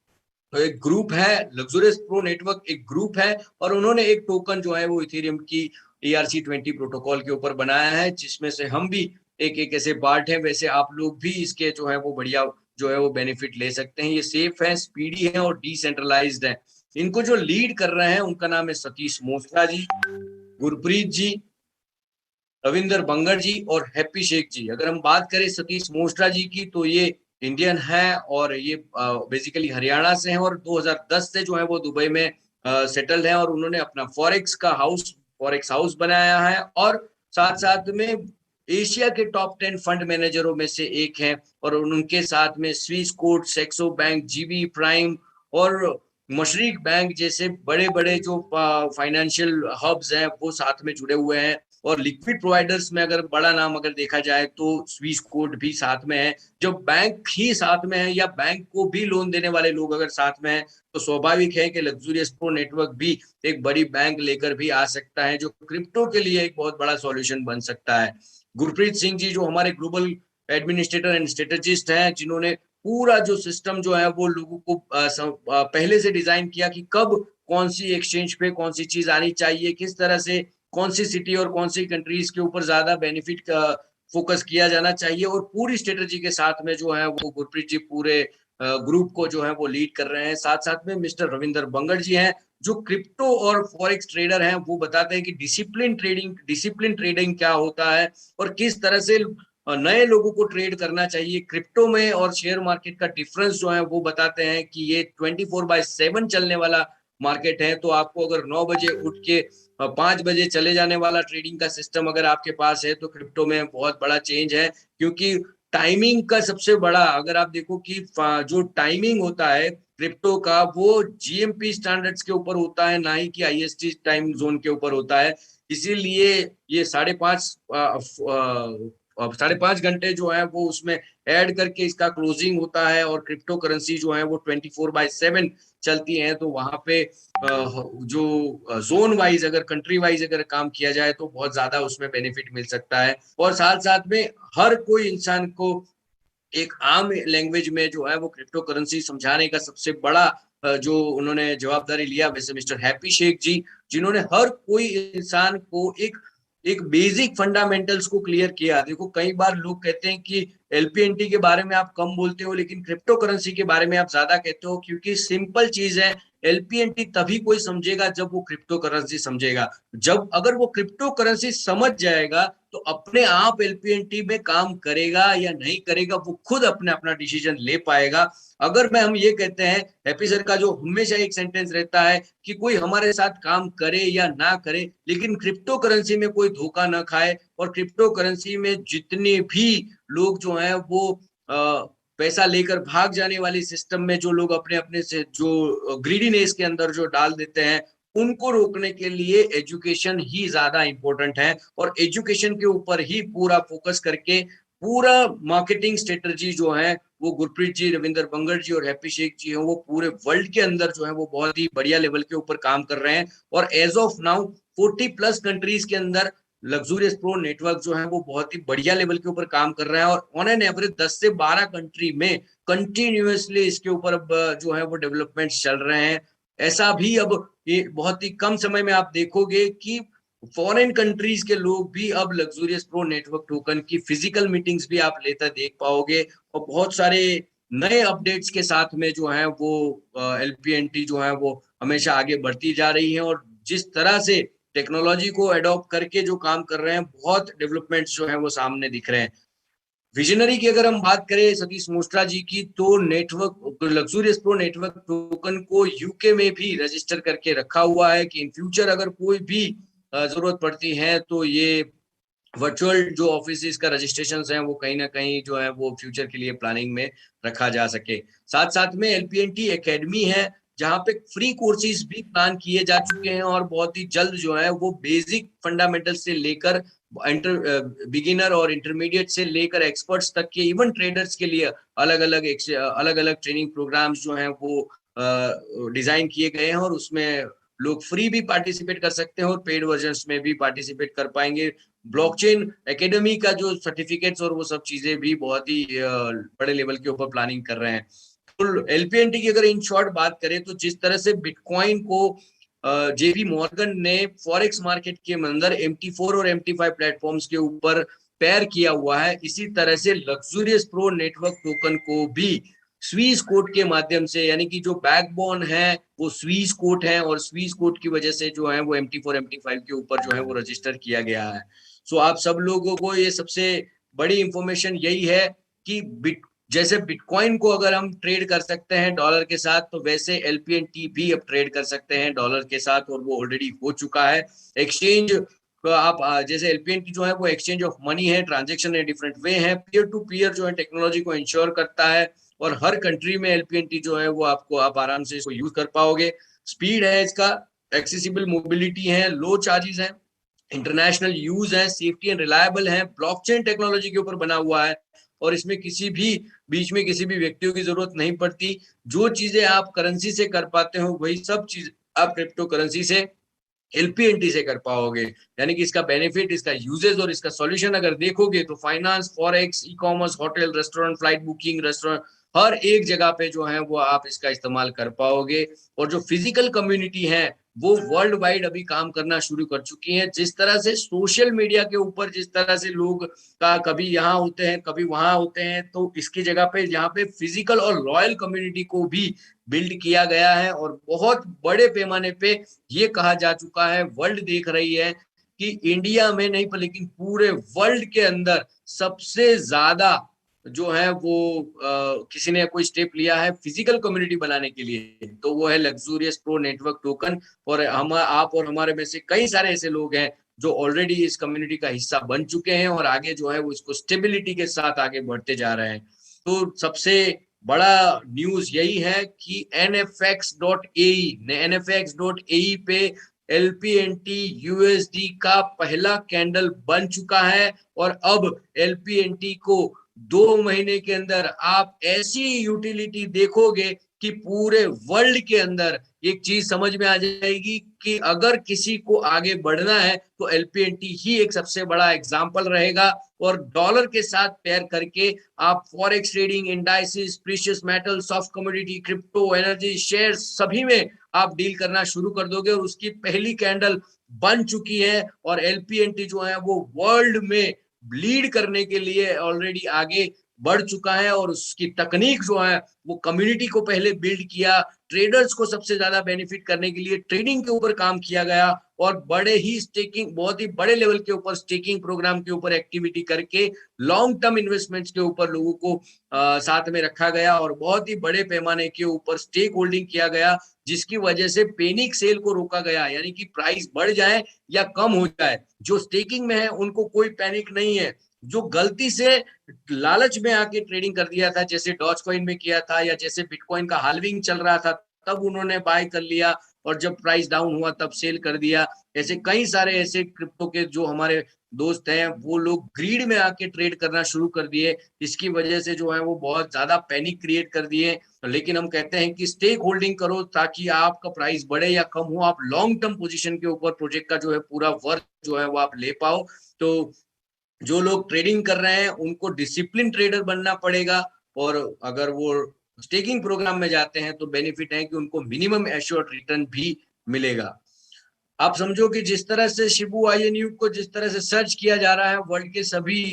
ग्रुप है, लग्जूरियस प्रो नेटवर्क एक ग्रुप है, और उन्होंने एक टोकन जो है वो इथेरियम की ERC-20 प्रोटोकॉल के ऊपर बनाया है, जिसमें से हम भी एक एक ऐसे पार्ट है। वैसे आप लोग भी इसके जो है वो बढ़िया जो है वो बेनिफिट ले सकते हैं। ये सेफ है, स्पीडी है और डिसेंट्रलाइज्ड है। इनको जो लीड कर रहे हैं उनका नाम है सतीश मोस्त्रा जी, गुरप्रीत जी, रविंदर बंगर जी और हैप्पी शेख जी। अगर हम बात करें सतीश मोस्त्रा जी की, तो ये इंडियन है और ये बेसिकली हरियाणा से हैं और 2010 से जो है वो दुबई में सेटल्ड है और उन्होंने अपना फॉरेक्स हाउस बनाया है और साथ साथ में एशिया के टॉप 10 फंड मैनेजरों में से एक हैं और उनके साथ में Swiss code, Saxo bank, GB prime और मशरिक बैंक जैसे बड़े बड़े जो फाइनेंशियल हब्स हैं वो साथ में जुड़े हुए हैं। और लिक्विड प्रोवाइडर्स में अगर बड़ा नाम अगर देखा जाए तो स्विस कोड भी साथ में है। जब बैंक ही साथ में है या बैंक को भी लोन देने वाले लोग अगर साथ में है, तो स्वाभाविक है कि लग्जूरियस प्रो नेटवर्क भी एक बड़ी बैंक लेकर भी आ सकता है, जो क्रिप्टो के लिए एक बहुत बड़ा सॉल्यूशन बन सकता है। गुरप्रीत सिंह जी जो हमारे ग्लोबल एडमिनिस्ट्रेटर एंड स्ट्रेटेजिस्ट हैं, जिन्होंने पूरा जो सिस्टम जो है वो लोगों को पहले से डिजाइन किया कि कब कौन सी एक्सचेंज पे कौन सी चीज आनी चाहिए, किस तरह से कौन सी सिटी और कौन सी कंट्रीज के ऊपर ज्यादा बेनिफिट का फोकस किया जाना चाहिए, और पूरी स्ट्रेटेजी के साथ में जो है वो गुरप्रीत जी पूरे ग्रुप को जो है वो लीड कर रहे हैं। साथ साथ में मिस्टर रविंदर बंगड़ जी हैं जो क्रिप्टो और फॉरेक्स ट्रेडर हैं। वो बताते हैं कि डिसिप्लिन ट्रेडिंग क्या होता है और किस तरह से नए लोगों को ट्रेड करना चाहिए। क्रिप्टो में और शेयर मार्केट का डिफरेंस जो है वो बताते हैं कि ये 24/7 चलने वाला मार्केट है। तो आपको अगर 9 बजे उठ के 5 बजे चले जाने वाला ट्रेडिंग का सिस्टम अगर आपके पास है, तो क्रिप्टो में बहुत बड़ा चेंज है, क्योंकि टाइमिंग का सबसे बड़ा अगर आप देखो कि जो टाइमिंग होता है क्रिप्टो का, वो जीएमपी स्टैंडर्ड्स के ऊपर होता है, ना ही कि आईएसटी टाइम जोन के ऊपर होता है। इसीलिए ये 5.5 घंटे जो है वो उसमें ऐड करके इसका क्लोजिंग होता है, और क्रिप्टो करेंसी जो है वो 24/7 चलती है। तो वहां पे जो जोन वाइज अगर कंट्री वाइज अगर काम किया जाए तो बहुत ज्यादा उसमें बेनिफिट मिल सकता है। और साथ साथ में हर कोई इंसान को एक आम लैंग्वेज में जो है वो क्रिप्टो करेंसी समझाने का सबसे बड़ा जो उन्होंने जवाबदारी लिया, वैसे मिस्टर हैप्पी शेख जी, जिन्होंने हर कोई इंसान को एक एक बेसिक फंडामेंटल्स को क्लियर किया। देखो कई बार लोग कहते हैं कि एलपीएनटी के बारे में आप कम बोलते हो लेकिन क्रिप्टो करेंसी के बारे में आप ज्यादा कहते हो, क्योंकि सिंपल चीज है, एलपीएनटी तभी कोई समझेगा जब वो क्रिप्टो करेंसी समझेगा। जब अगर वो क्रिप्टो करेंसी समझ जाएगा तो अपने आप एलपीएनटी में काम करेगा या नहीं करेगा वो खुद अपने अपना डिसीजन ले पाएगा। अगर हम ये कहते हैं, हैप्पी सर का जो हमेशा एक सेंटेंस रहता है कि कोई हमारे साथ काम करे या ना करे लेकिन क्रिप्टो करेंसी में कोई धोखा ना खाए, और क्रिप्टो करेंसी में जितने भी लोग जो हैं वो पैसा लेकर भाग जाने वाली सिस्टम में जो लोग अपने अपने से जो ग्रीडीनेस के अंदर जो डाल देते हैं, उनको रोकने के लिए एजुकेशन ही ज्यादा इंपॉर्टेंट है। और एजुकेशन के ऊपर ही पूरा फोकस करके पूरा मार्केटिंग स्ट्रेटजी जो है वो गुरप्रीत जी, रविंदर बंगड़ जी और हैप्पी शेख जी हैं, वो पूरे वर्ल्ड के अंदर जो है वो बहुत ही बढ़िया लेवल के ऊपर काम कर रहे हैं। और एज ऑफ नाउ 40+ कंट्रीज के अंदर लग्जूरियस प्रो नेटवर्क जो है वो बहुत ही बढ़िया लेवल के ऊपर काम कर रहा है, और ऑन एन एवरेज 10 से 12 कंट्री में कंटिन्यूअसली इसके ऊपर अब जो है वो डेवलपमेंट्स चल रहे हैं। ऐसा भी अब ये बहुत ही कम समय में आप देखोगे कि फॉरेन कंट्रीज के लोग भी अब लग्जूरियस प्रो नेटवर्क टोकन की फिजिकल मीटिंग्स भी आप लेकर देख पाओगे। और बहुत सारे नए अपडेट्स के साथ में जो है वो एलपीएनटी जो है वो हमेशा आगे बढ़ती जा रही है, और जिस तरह से टेक्नोलॉजी को अडॉप्ट करके जो काम कर रहे हैं, बहुत डेवलपमेंट्स जो है वो सामने दिख रहे हैं। विजनरी की अगर हम बात करें सतीश मोस्त्रा जी की, तो network luxurious pro network token को यूके में भी रजिस्टर करके रखा हुआ है कि इन फ्यूचर अगर कोई भी जरूरत पड़ती है तो ये वर्चुअल जो ऑफिस का रजिस्ट्रेशन है वो कहीं ना कहीं जो है वो फ्यूचर के लिए प्लानिंग में रखा जा सके। साथ साथ में एलपीएनटी एकेडमी है जहाँ पे फ्री कोर्सेज भी प्लान किए जा चुके हैं, और बहुत ही जल्द जो है वो बेसिक फंडामेंटल से लेकर बिगिनर और इंटरमीडिएट से लेकर एक्सपर्ट्स तक के इवन ट्रेडर्स के लिए अलग अलग ट्रेनिंग प्रोग्राम्स जो हैं वो डिजाइन किए गए हैं, और उसमें लोग फ्री भी पार्टिसिपेट कर सकते हैं और पेड वर्जन्स में भी पार्टिसिपेट कर पाएंगे। ब्लॉकचेन एकेडमी का जो सर्टिफिकेट्स और वो सब चीजें भी बहुत ही बड़े लेवल के ऊपर प्लानिंग कर रहे हैं। तो एलपीएनटी की अगर इन शॉर्ट बात करें तो जिस तरह से बिटकॉइन को जेपी मॉर्गन ने फॉरेक्स मार्केट के अंदर MT4 और MT5 प्लेटफॉर्म्स के ऊपर पेयर किया हुआ है, इसी तरह से लग्जूरियस प्रो नेटवर्क टोकन को भी स्विस कोड के माध्यम से, यानी कि जो बैकबोन है वो स्विस कोड है और स्विस कोड की वजह से जो है वो MT4 MT5 के ऊपर जो है वो रजिस्टर किया गया है। सो आप सब लोगों को ये सबसे बड़ी इंफॉर्मेशन यही है कि जैसे बिटकॉइन को अगर हम ट्रेड कर सकते हैं डॉलर के साथ, तो वैसे LPNT भी अब ट्रेड कर सकते हैं डॉलर के साथ, और वो ऑलरेडी हो चुका है। एक्सचेंज आप जैसे LPNT जो है वो एक्सचेंज ऑफ मनी है, ट्रांजेक्शन है, डिफरेंट वे है, पीयर टू पीयर जो है टेक्नोलॉजी को इंश्योर करता है, और हर कंट्री में LPNT जो है वो आपको आप आराम से इसको यूज कर पाओगे। स्पीड है इसका, एक्सेसिबल मोबिलिटी है, लो चार्जेस है, इंटरनेशनल यूज है, सेफ्टी एंड रिलायबल है, ब्लॉकचेन टेक्नोलॉजी के ऊपर बना हुआ है, और इसमें किसी भी बीच में किसी भी व्यक्तियों की जरूरत नहीं पड़ती। जो चीजें आप करेंसी से कर पाते हो वही सब चीज आप क्रिप्टो करेंसी से LPNT से कर पाओगे। यानी कि इसका बेनिफिट, इसका यूजेस और इसका सॉल्यूशन अगर देखोगे तो finance, forex, e commerce, hotel, restaurant, flight booking, restaurant, हर एक जगह पे जो है वो आप इसका इस्तेमाल कर पाओगे। और जो फिजिकल कम्युनिटी है वो वर्ल्ड वाइड अभी काम करना शुरू कर चुकी है। जिस तरह से सोशल मीडिया के ऊपर जिस तरह से लोग का कभी यहाँ होते हैं कभी वहां होते हैं, तो इसकी जगह पे यहाँ पे फिजिकल और लॉयल कम्युनिटी को भी बिल्ड किया गया है, और बहुत बड़े पैमाने पे ये कहा जा चुका है, वर्ल्ड देख रही है कि इंडिया में नहीं पर लेकिन पूरे वर्ल्ड के अंदर सबसे ज्यादा जो है वो किसी ने कोई स्टेप लिया है फिजिकल कम्युनिटी बनाने के लिए, तो वो है लग्जूरियस प्रो नेटवर्क टोकन। और हम आप और हमारे में से कई सारे ऐसे लोग हैं जो ऑलरेडी इस कम्युनिटी का हिस्सा बन चुके हैं, और आगे जो है वो इसको स्टेबिलिटी के साथ आगे बढ़ते जा रहे हैं। तो सबसे बड़ा न्यूज यही है कि NFX.AE पे LPNT USD का पहला कैंडल बन चुका है, और अब LPNT को 2 महीने के अंदर आप ऐसी यूटिलिटी देखोगे कि पूरे वर्ल्ड के अंदर एक चीज समझ में आ जाएगी कि अगर किसी को आगे बढ़ना है तो LPNT ही एक सबसे बड़ा एग्जाम्पल रहेगा। और डॉलर के साथ पेयर करके आप forex trading, indices, precious metal, soft commodity, crypto, energy, share सभी में आप डील करना शुरू कर दोगे। और उसकी पहली कैंडल बन चुकी है, और LPNT जो है वो वर्ल्ड में लीड करने के लिए ऑलरेडी आगे बढ़ चुका है, और उसकी तकनीक जो है वो कम्युनिटी को पहले बिल्ड किया, ट्रेडर्स को सबसे ज्यादा बेनिफिट करने के लिए ट्रेडिंग के ऊपर काम किया गया, और बड़े ही स्टेकिंग, बहुत ही बड़े लेवल के ऊपर स्टेकिंग प्रोग्राम के ऊपर एक्टिविटी करके लॉन्ग टर्म इन्वेस्टमेंट्स के ऊपर लोगों को साथ में रखा गया, और बहुत ही बड़े पैमाने के ऊपर स्टेक होल्डिंग किया गया, जिसकी वजह से पैनिक सेल को रोका गया। यानी कि प्राइस बढ़ जाए या कम हो जाए, जो स्टेकिंग में है उनको कोई पैनिक नहीं है। जो गलती से लालच में आके ट्रेडिंग कर दिया था, जैसे डॉज कॉइन में किया था, या जैसे बिटकॉइन का हाल्विंग चल रहा था तब उन्होंने बाय कर लिया, और जब प्राइस डाउन हुआ तब सेल कर दिया। ऐसे कई सारे ऐसे क्रिप्टो के जो हमारे दोस्त हैं वो लोग ग्रीड में आके ट्रेड करना शुरू कर दिए, इसकी वजह से जो है वो बहुत ज्यादा पैनिक क्रिएट कर दिए। लेकिन हम कहते हैं कि स्टेक होल्डिंग करो ताकि आपका प्राइस बढ़े या कम हो, आप लॉन्ग टर्म पोजीशन के ऊपर प्रोजेक्ट का जो है पूरा वर्क जो है वो आप ले पाओ। तो जो लोग ट्रेडिंग कर रहे हैं उनको डिसिप्लिन ट्रेडर बनना पड़ेगा, और अगर वो स्टेकिंग प्रोग्राम में जाते हैं तो बेनिफिट है कि उनको मिनिमम एश्योर्ड रिटर्न भी मिलेगा। आप समझो कि जिस तरह से शिबू INU को जिस तरह से सर्च किया जा रहा है, वर्ल्ड के सभी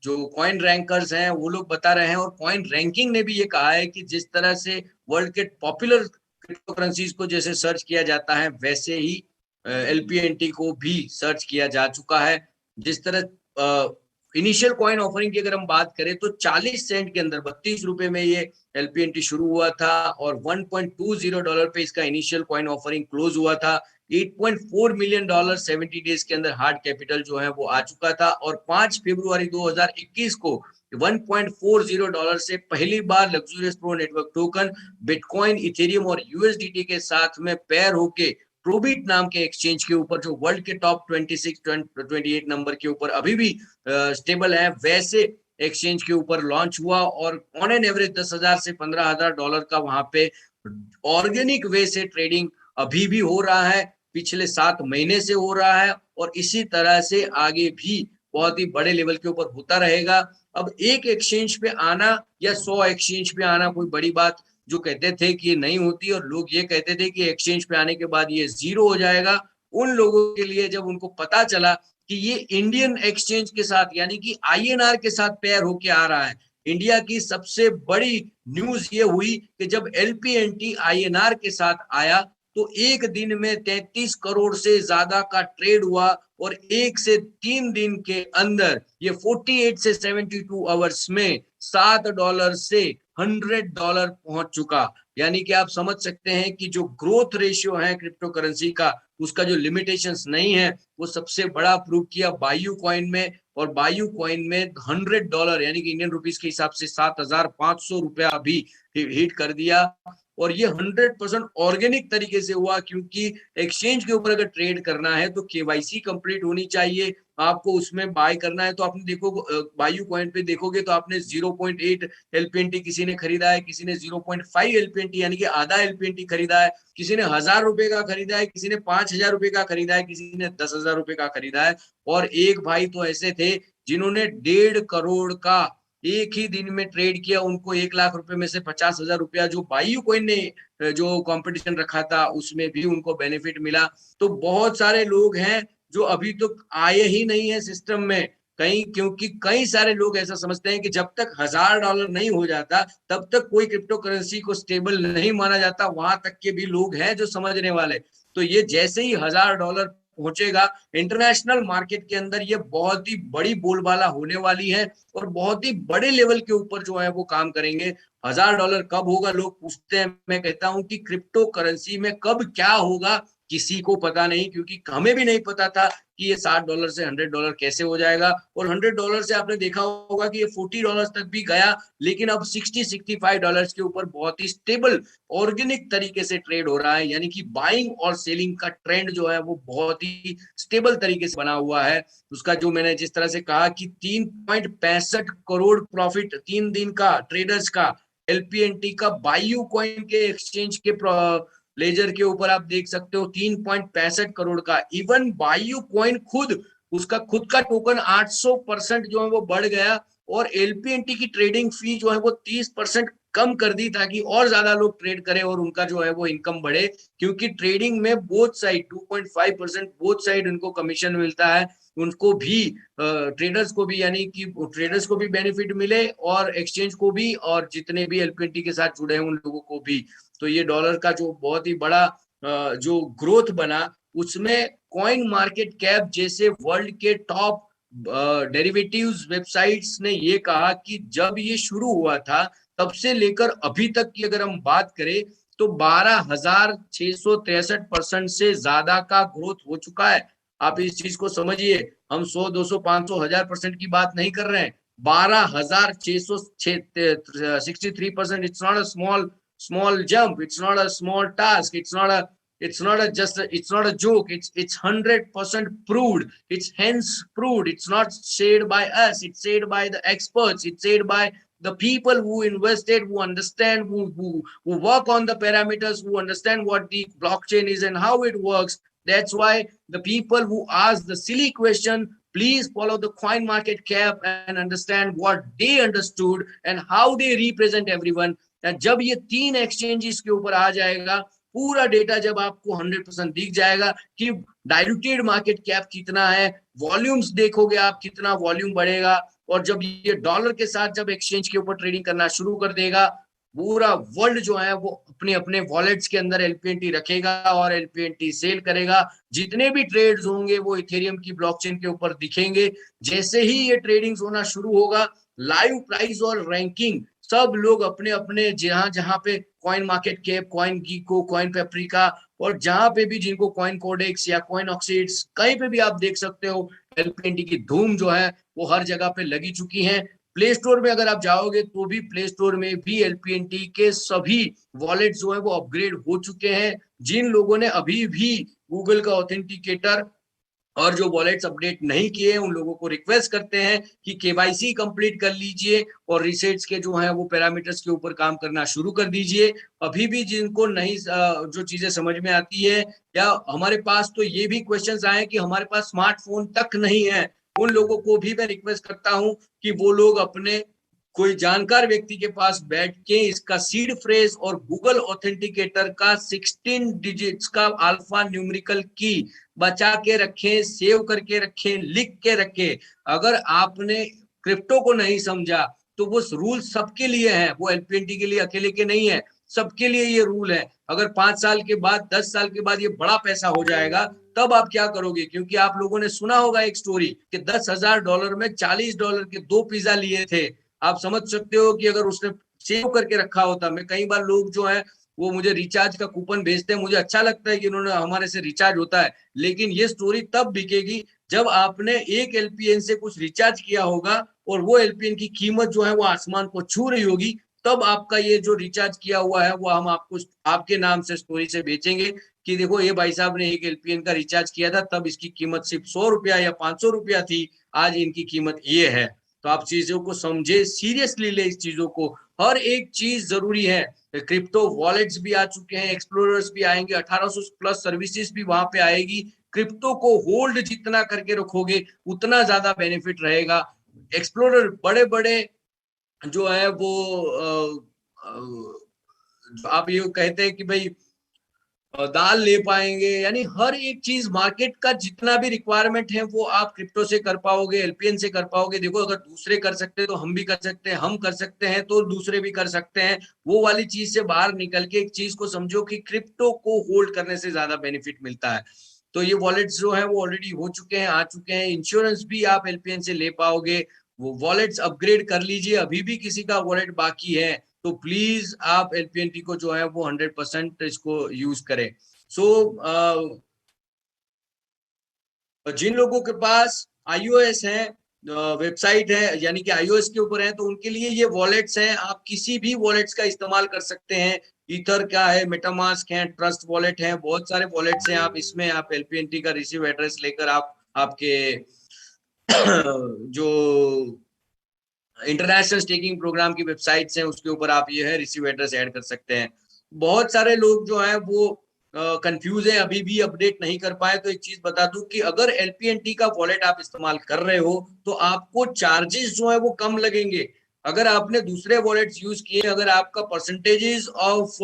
जो कॉइन रैंकर्स हैं वो लोग बता रहे हैं, और कॉइन रैंकिंग ने भी ये कहा है कि जिस तरह से वर्ल्ड के पॉपुलर क्रिप्टो करेंसीज को जैसे सर्च किया जाता है वैसे ही LPNT को भी सर्च किया जा चुका है। जिस तरह इनिशियल कॉइन ऑफरिंग की अगर हम बात करें तो 40 सेंट के अंदर 32 रुपए में ये LPNT शुरू हुआ था, और $1.20 पे इसका इनिशियल कॉइन ऑफरिंग क्लोज हुआ था। $8.4 मिलियन 70 डेज के अंदर हार्ड कैपिटल जो है वो आ चुका था, और 5 फरवरी 2021 को $1.40 से पहली बार luxurious pro network token bitcoin, Ethereum और USDT के साथ में पेयर होके प्रोबिट नाम के एक्सचेंज के ऊपर, जो वर्ल्ड के टॉप 26-28 नंबर के ऊपर अभी भी स्टेबल है, वैसे एक्सचेंज के ऊपर लॉन्च हुआ, और ऑन एन एवरेज 10,000 से $15,000 का वहां पे ऑर्गेनिक वे से ट्रेडिंग अभी भी हो रहा है, पिछले 7 महीने से हो रहा है, और इसी तरह से आगे भी बहुत ही बड़े लेवल के ऊपर होता रहेगा। अब एक एक्सचेंज पे आना या 100 एक्सचेंज पे आना कोई बड़ी बात जो कहते थे कि ये नहीं होती, और लोग ये कहते थे कि एक्सचेंज पे आने के बाद ये जीरो हो जाएगा, उन लोगों के लिए जब उनको पता चला कि ये इंडियन एक्सचेंज के साथ यानी कि INR के साथ पेयर होके आ रहा है। इंडिया की सबसे बड़ी न्यूज ये हुई कि जब LPNT INR के साथ आया तो एक दिन में 33 करोड़ से ज्यादा का ट्रेड हुआ और 1 से 3 दिन के अंदर ये 48 से 72 आवर्स में $7 से $100 पहुंच चुका। यानी कि आप समझ सकते हैं कि जो ग्रोथ रेशियो है क्रिप्टो करेंसी का, उसका जो लिमिटेशंस नहीं है, वो सबसे बड़ा प्रूव किया बायू कॉइन में। और बायू कॉइन में $100 यानी कि इंडियन रुपीस के हिसाब से 7,500 रुपया भी हिट कर दिया। और ये 100% ऑर्गेनिक तरीके से हुआ, क्योंकि एक्सचेंज के ऊपर अगर ट्रेड करना है तो KYC कंप्लीट होनी चाहिए। आपको उसमें बाय करना है तो आपने देखो बायू कॉइन पे देखोगे तो आपने 0.8 LPNT किसी ने खरीदा है, किसी ने 0.5 LPNT यानी कि आधा LPNT खरीदा है, किसी ने 1,000 रुपए का खरीदा है, किसी ने 5,000 रुपए का खरीदा है, किसी ने 10,000 रुपए का खरीदा है। और एक भाई तो ऐसे थे जिन्होंने 1.5 करोड़ का एक ही दिन में ट्रेड किया। उनको 1,00,000 रुपए में से 50,000 रुपया जो बायू कॉइन ने जो कंपटीशन रखा था उसमें भी उनको बेनिफिट मिला। तो बहुत सारे लोग हैं जो अभी तक आए ही नहीं है सिस्टम में कहीं, क्योंकि कई सारे लोग ऐसा समझते हैं कि जब तक $1,000 नहीं हो जाता तब तक कोई क्रिप्टो करेंसी को स्टेबल नहीं माना जाता। वहां तक के भी लोग हैं जो समझने वाले। तो ये जैसे ही $1,000 पहुंचेगा इंटरनेशनल मार्केट के अंदर, ये बहुत ही बड़ी बोलबाला होने वाली है और बहुत ही बड़े लेवल के ऊपर जो है वो काम करेंगे। $1,000 कब होगा लोग पूछते हैं, मैं कहता हूं कि क्रिप्टो करेंसी में कब क्या होगा किसी को पता नहीं, क्योंकि हमें भी नहीं पता था कि ये $60 से $100 कैसे हो जाएगा। और $100 से आपने देखा होगा कि ये $40 तक भी गया, लेकिन अब $60-65 के ऊपर बहुत ही स्टेबल ऑर्गेनिक तरीके से ट्रेड हो रहा है। यानी कि बाइंग और सेलिंग का ट्रेंड जो है वो बहुत ही स्टेबल तरीके से बना हुआ है। उसका जो मैंने जिस तरह से कहा कि 3.65 करोड़ प्रॉफिट 3 दिन का ट्रेडर्स का LPNT का बायू कॉइन के एक्सचेंज के लेजर के ऊपर आप देख सकते हो 3.65 करोड़ का। इवन बायू कॉइन खुद उसका खुद का टोकन 800% जो है वो बढ़ गया और LPNT की ट्रेडिंग फी जो है वो 30% कम कर दी ताकि और ज्यादा लोग ट्रेड करें और उनका जो है वो इनकम बढ़े। क्योंकि ट्रेडिंग में बोथ साइड 2.5% बोथ साइड उनको कमीशन मिलता है, उनको भी ट्रेडर्स को भी, यानी कि ट्रेडर्स को भी बेनिफिट मिले और एक्सचेंज को भी और जितने भी LPNT के साथ जुड़े हैं उन लोगों को भी। तो ये डॉलर का जो बहुत ही बड़ा जो ग्रोथ बना, उसमें कॉइन मार्केट कैप जैसे वर्ल्ड के टॉप डेरिवेटिव्स वेबसाइट्स ने ये कहा कि जब ये शुरू हुआ था तब से लेकर अभी तक की अगर हम बात करें तो 12,663% से ज्यादा का ग्रोथ हो चुका है। आप इस चीज को समझिए, हम 100, 200, 500, 1,000% की बात नहीं कर रहे हैं। 12,663%। It's not a small jump, it's not a small task, it's not a just it's not a joke, it's 100% proved, it's hence proved. It's not said by us, it's said by the experts, it's said by the people who invested, who understand, who work on the parameters, who understand what the blockchain is and how it works. That's why the people who ask the silly question, please follow the coin market cap and understand what they understood and how they represent everyone. जब ये 3 exchanges के ऊपर आ जाएगा, पूरा data जब आपको 100% दिख जाएगा कि डाइल्यूटेड मार्केट कैप कितना है, वॉल्यूम्स देखोगे आप कितना वॉल्यूम बढ़ेगा, और जब ये डॉलर के साथ जब एक्सचेंज के ऊपर ट्रेडिंग करना शुरू कर देगा, पूरा वर्ल्ड जो है वो अपने अपने वॉलेट्स के अंदर LPNT रखेगा और LPNT सेल करेगा। जितने भी ट्रेड्स होंगे वो इथेरियम की ब्लॉकचेन के ऊपर दिखेंगे। जैसे ही ये ट्रेडिंग होना शुरू होगा, लाइव प्राइस और रैंकिंग सब लोग अपने अपने जहां जहां पे coin market cap, coin gecko, coin paprika और जहां पे भी जिनको कॉइन कोडेक्स या कॉइन ऑक्सीड्स कहीं पे भी आप देख सकते हो, LPNT की धूम जो है वो हर जगह पे लगी चुकी है। प्ले स्टोर में अगर आप जाओगे तो भी प्ले स्टोर में भी LPNT के सभी वॉलेट जो है वो अपग्रेड हो चुके हैं। जिन लोगों ने अभी भी गूगल का ऑथेंटिकेटर और जो वॉलेट्स अपडेट नहीं किए हैं उन लोगों को रिक्वेस्ट करते हैं कि KYC कंप्लीट कर लीजिए और रिसेट्स के जो है वो पैरामीटर्स के ऊपर काम करना शुरू कर दीजिए। अभी भी जिनको नहीं जो चीजें समझ में आती है, या हमारे पास तो ये भी क्वेश्चंस आए कि हमारे पास स्मार्टफोन तक नहीं है, उन लोगों को भी मैं रिक्वेस्ट करता हूं कि वो लोग अपने कोई जानकार व्यक्ति के पास बैठ के इसका सीड फ्रेज और गूगल ऑथेंटिकेटर का 16 डिजिट्स का अल्फा न्यूमेरिकल की बचा के रखें, सेव करके रखें, लिख के रखें। अगर आपने क्रिप्टो को नहीं समझा तो वो रूल सबके लिए है, वो एलपीएनटी के लिए अकेले के नहीं है, सबके लिए ये रूल है। अगर 5 साल के बाद 10 साल के बाद ये बड़ा पैसा हो जाएगा तब आप क्या करोगे? क्योंकि आप लोगों ने सुना होगा एक स्टोरी कि $10,000 में $40 के 2 पिज्जा लिए थे। आप समझ सकते हो कि अगर उसने सेव करके रखा होता। मैं कई बार लोग जो है वो मुझे रिचार्ज का कूपन भेजते हैं, मुझे अच्छा लगता है कि उन्होंने हमारे से रिचार्ज होता है, लेकिन ये स्टोरी तब बिकेगी जब आपने एक एलपीएन से कुछ रिचार्ज किया होगा और वो एलपीएन की कीमत जो है वो आसमान को छू रही होगी, तब आपका ये जो रिचार्ज किया हुआ है वो हम आपको आपके नाम से स्टोरी से बेचेंगे कि देखो ये भाई साहब ने एक एलपीएन का रिचार्ज किया था, तब इसकी कीमत सिर्फ ₹100 या ₹500 थी, आज इनकी कीमत ये है। तो आप चीजों को समझे, सीरियसली ले इस चीजों को। हर एक चीज जरूरी है। क्रिप्टो वॉलेट्स भी आ चुके हैं, एक्सप्लोरर्स भी आएंगे, 1800 प्लस सर्विसेज भी वहां पे आएगी। क्रिप्टो को होल्ड जितना करके रखोगे उतना ज्यादा बेनिफिट रहेगा। एक्सप्लोरर बड़े बड़े जो है वो आप ये कहते हैं कि भाई दाल ले पाएंगे, यानी हर एक चीज मार्केट का जितना भी रिक्वायरमेंट है वो आप क्रिप्टो से कर पाओगे, एलपीएन से कर पाओगे। देखो अगर दूसरे कर सकते हैं तो हम भी कर सकते हैं, हम कर सकते हैं तो दूसरे भी कर सकते हैं। वो वाली चीज से बाहर निकल के एक चीज को समझो कि क्रिप्टो को होल्ड करने से ज्यादा बेनिफिट मिलता है। तो ये वॉलेट्स जो है वो ऑलरेडी हो चुके हैं, आ चुके हैं। इंश्योरेंस भी आप एलपीएन से ले पाओगे। वो वॉलेट्स अपग्रेड कर लीजिए, अभी भी किसी का वॉलेट बाकी है तो प्लीज आप एलपीएनटी को जो है वो 100% इसको यूज करें। सो जिन लोगों के पास आईओएस है, वेबसाइट है यानी कि आईओएस के ऊपर है, तो उनके लिए ये वॉलेट्स हैं। आप किसी भी वॉलेट्स का इस्तेमाल कर सकते हैं। ईथर का है, मेटामास्क है, ट्रस्ट वॉलेट है, बहुत सारे वॉलेट्स हैं। आप इसमें आप एलपीएनटी का रिसीव एड्रेस लेकर आप आपके जो इंटरनेशनल स्टेकिंग प्रोग्राम की वेबसाइट्स हैं उसके ऊपर आप ये है रिसीव एड्रेस ऐड कर सकते हैं। बहुत सारे लोग जो हैं वो कंफ्यूज है, अभी भी अपडेट नहीं कर पाए। तो एक चीज बता दूं कि अगर एलपीएनटी का वॉलेट आप इस्तेमाल कर रहे हो तो आपको चार्जेस जो है वो कम लगेंगे। अगर आपने दूसरे वॉलेट्स यूज किए, अगर आपका परसेंटेजेस ऑफ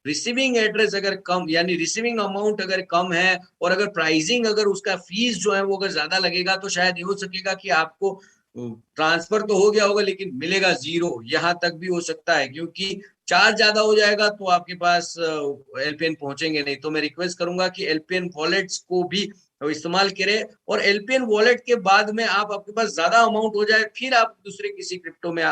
रिसीविंग एड्रेस अगर कम यानी रिसीविंग अमाउंट अगर कम है और अगर प्राइसिंग अगर उसका फीस जो है वो अगर ज्यादा लगेगा तो शायद ये हो सकेगा कि आपको ट्रांसफर तो हो गया होगा लेकिन मिलेगा जीरो, यहाँ तक भी हो सकता है। क्योंकि चार्ज ज्यादा हो जाएगा तो आपके पास एलपीएन पहुंचेंगे नहीं। तो मैं रिक्वेस्ट करूंगा कि एलपीएन वॉलेट्स को भी इस्तेमाल करें, और एलपीएन वॉलेट के बाद में आप आपके पास ज्यादा अमाउंट हो जाए फिर आप दूसरे किसी क्रिप्टो में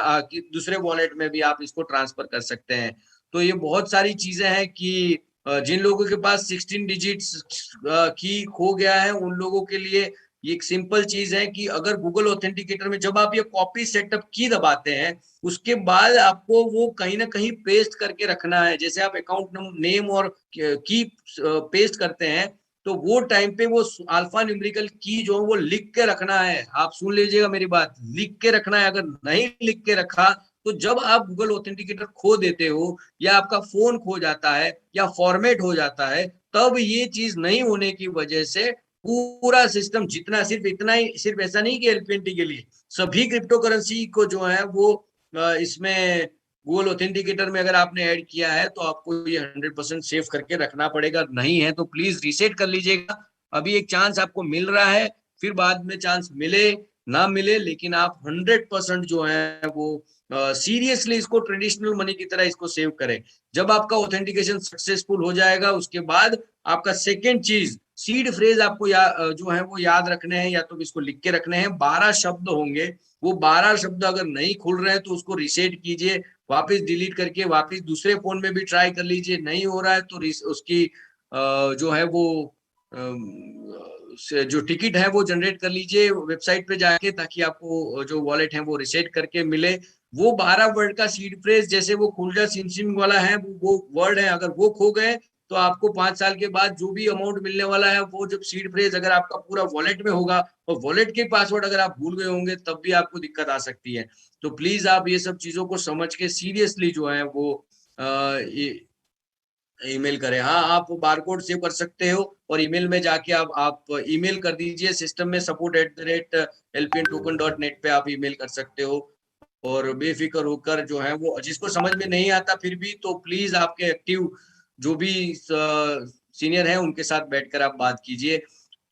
दूसरे वॉलेट में भी आप इसको ट्रांसफर कर सकते हैं। तो ये बहुत सारी चीजें हैं कि जिन लोगों के पास 16 डिजिट्स की खो गया है उन लोगों के लिए ये एक सिंपल चीज है कि अगर गूगल ऑथेंटिकेटर में जब आप ये कॉपी सेटअप की दबाते हैं उसके बाद आपको वो कहीं ना कहीं पेस्ट करके रखना है। जैसे आप अकाउंट नेम और की पेस्ट करते हैं तो वो टाइम पे वो अल्फा न्यूमेरिकल की जो वो लिख के रखना है। आप सुन लीजिएगा मेरी बात, लिख के रखना है। अगर नहीं लिख के रखा तो जब आप गूगल ऑथेंटिकेटर खो देते हो या आपका फोन खो जाता है या फॉर्मेट हो जाता है, तब ये चीज नहीं होने की वजह से पूरा सिस्टम जितना, सिर्फ इतना ही, सिर्फ ऐसा नहीं कि एलपीएनटी के लिए, सभी क्रिप्टो करेंसी को जो है वो इसमें गूगल ऑथेंटिकेटर में अगर आपने ऐड किया है तो आपको ये 100% सेव करके रखना पड़ेगा। नहीं है तो प्लीज रीसेट कर लीजिएगा। अभी एक चांस आपको मिल रहा है, फिर बाद में चांस मिले ना मिले, लेकिन आप 100% जो है वो सीरियसली इसको ट्रेडिशनल मनी की तरह इसको सेव करें। जब आपका ऑथेंटिकेशन सक्सेसफुल हो जाएगा उसके बाद आपका सेकेंड चीज, सीड फ्रेज आपको जो है वो याद रखने हैं, या तो इसको लिख के रखने हैं। 12 शब्द होंगे, वो 12 शब्द अगर नहीं खुल रहे हैं तो उसको रिसेट कीजिए, वापस डिलीट करके वापस दूसरे फोन में भी ट्राई कर लीजिए। नहीं हो रहा है तो उसकी जो है वो जो टिकट है वो जनरेट कर लीजिए वेबसाइट पे जाके, ताकि आपको जो वॉलेट है वो रिसेट करके मिले। वो 12 वर्ड का सीड फ्रेज जैसे वो खुलजा सिम वाला है वो वर्ड है, अगर वो खो गए तो आपको 5 साल के बाद जो भी अमाउंट मिलने वाला है वो जब सीड फ्रेज अगर आपका पूरा वॉलेट में होगा और वॉलेट के पासवर्ड अगर आप भूल गए होंगे तब भी आपको दिक्कत आ सकती है। तो प्लीज आप ये सब चीजों को समझ के सीरियसली जो है वो ईमेल करें। हाँ, आप बारकोड सेव कर सकते हो और ईमेल में जाके आप ईमेल कर दीजिए सिस्टम में support@lpntoken.net पे आप ईमेल कर सकते हो। और बेफिक्र होकर जो है वो जिसको समझ में नहीं आता फिर भी तो प्लीज आपके एक्टिव जो भी सीनियर है उनके साथ बैठकर आप बात कीजिए।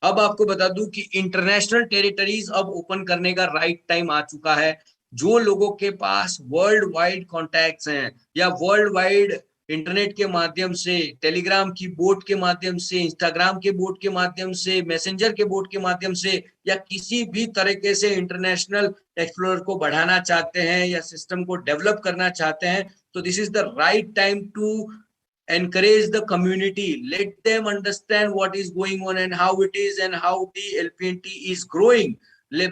अब आपको बता दूं कि इंटरनेशनल टेरिटरीज अब ओपन करने का राइट टाइम आ चुका है। जो लोगों के पास वर्ल्ड वाइड कॉन्टैक्ट्स हैं या वर्ल्ड वाइड इंटरनेट के माध्यम से, टेलीग्राम की बोट के माध्यम से, इंस्टाग्राम के बोट के माध्यम से, मैसेंजर के बोट के माध्यम से, या किसी भी तरीके से इंटरनेशनल एक्सप्लोरर को बढ़ाना चाहते हैं या सिस्टम को डेवलप करना चाहते हैं, तो this is the right time to encourage the community, let them understand what is going on and how it is and how the LPNT is growing.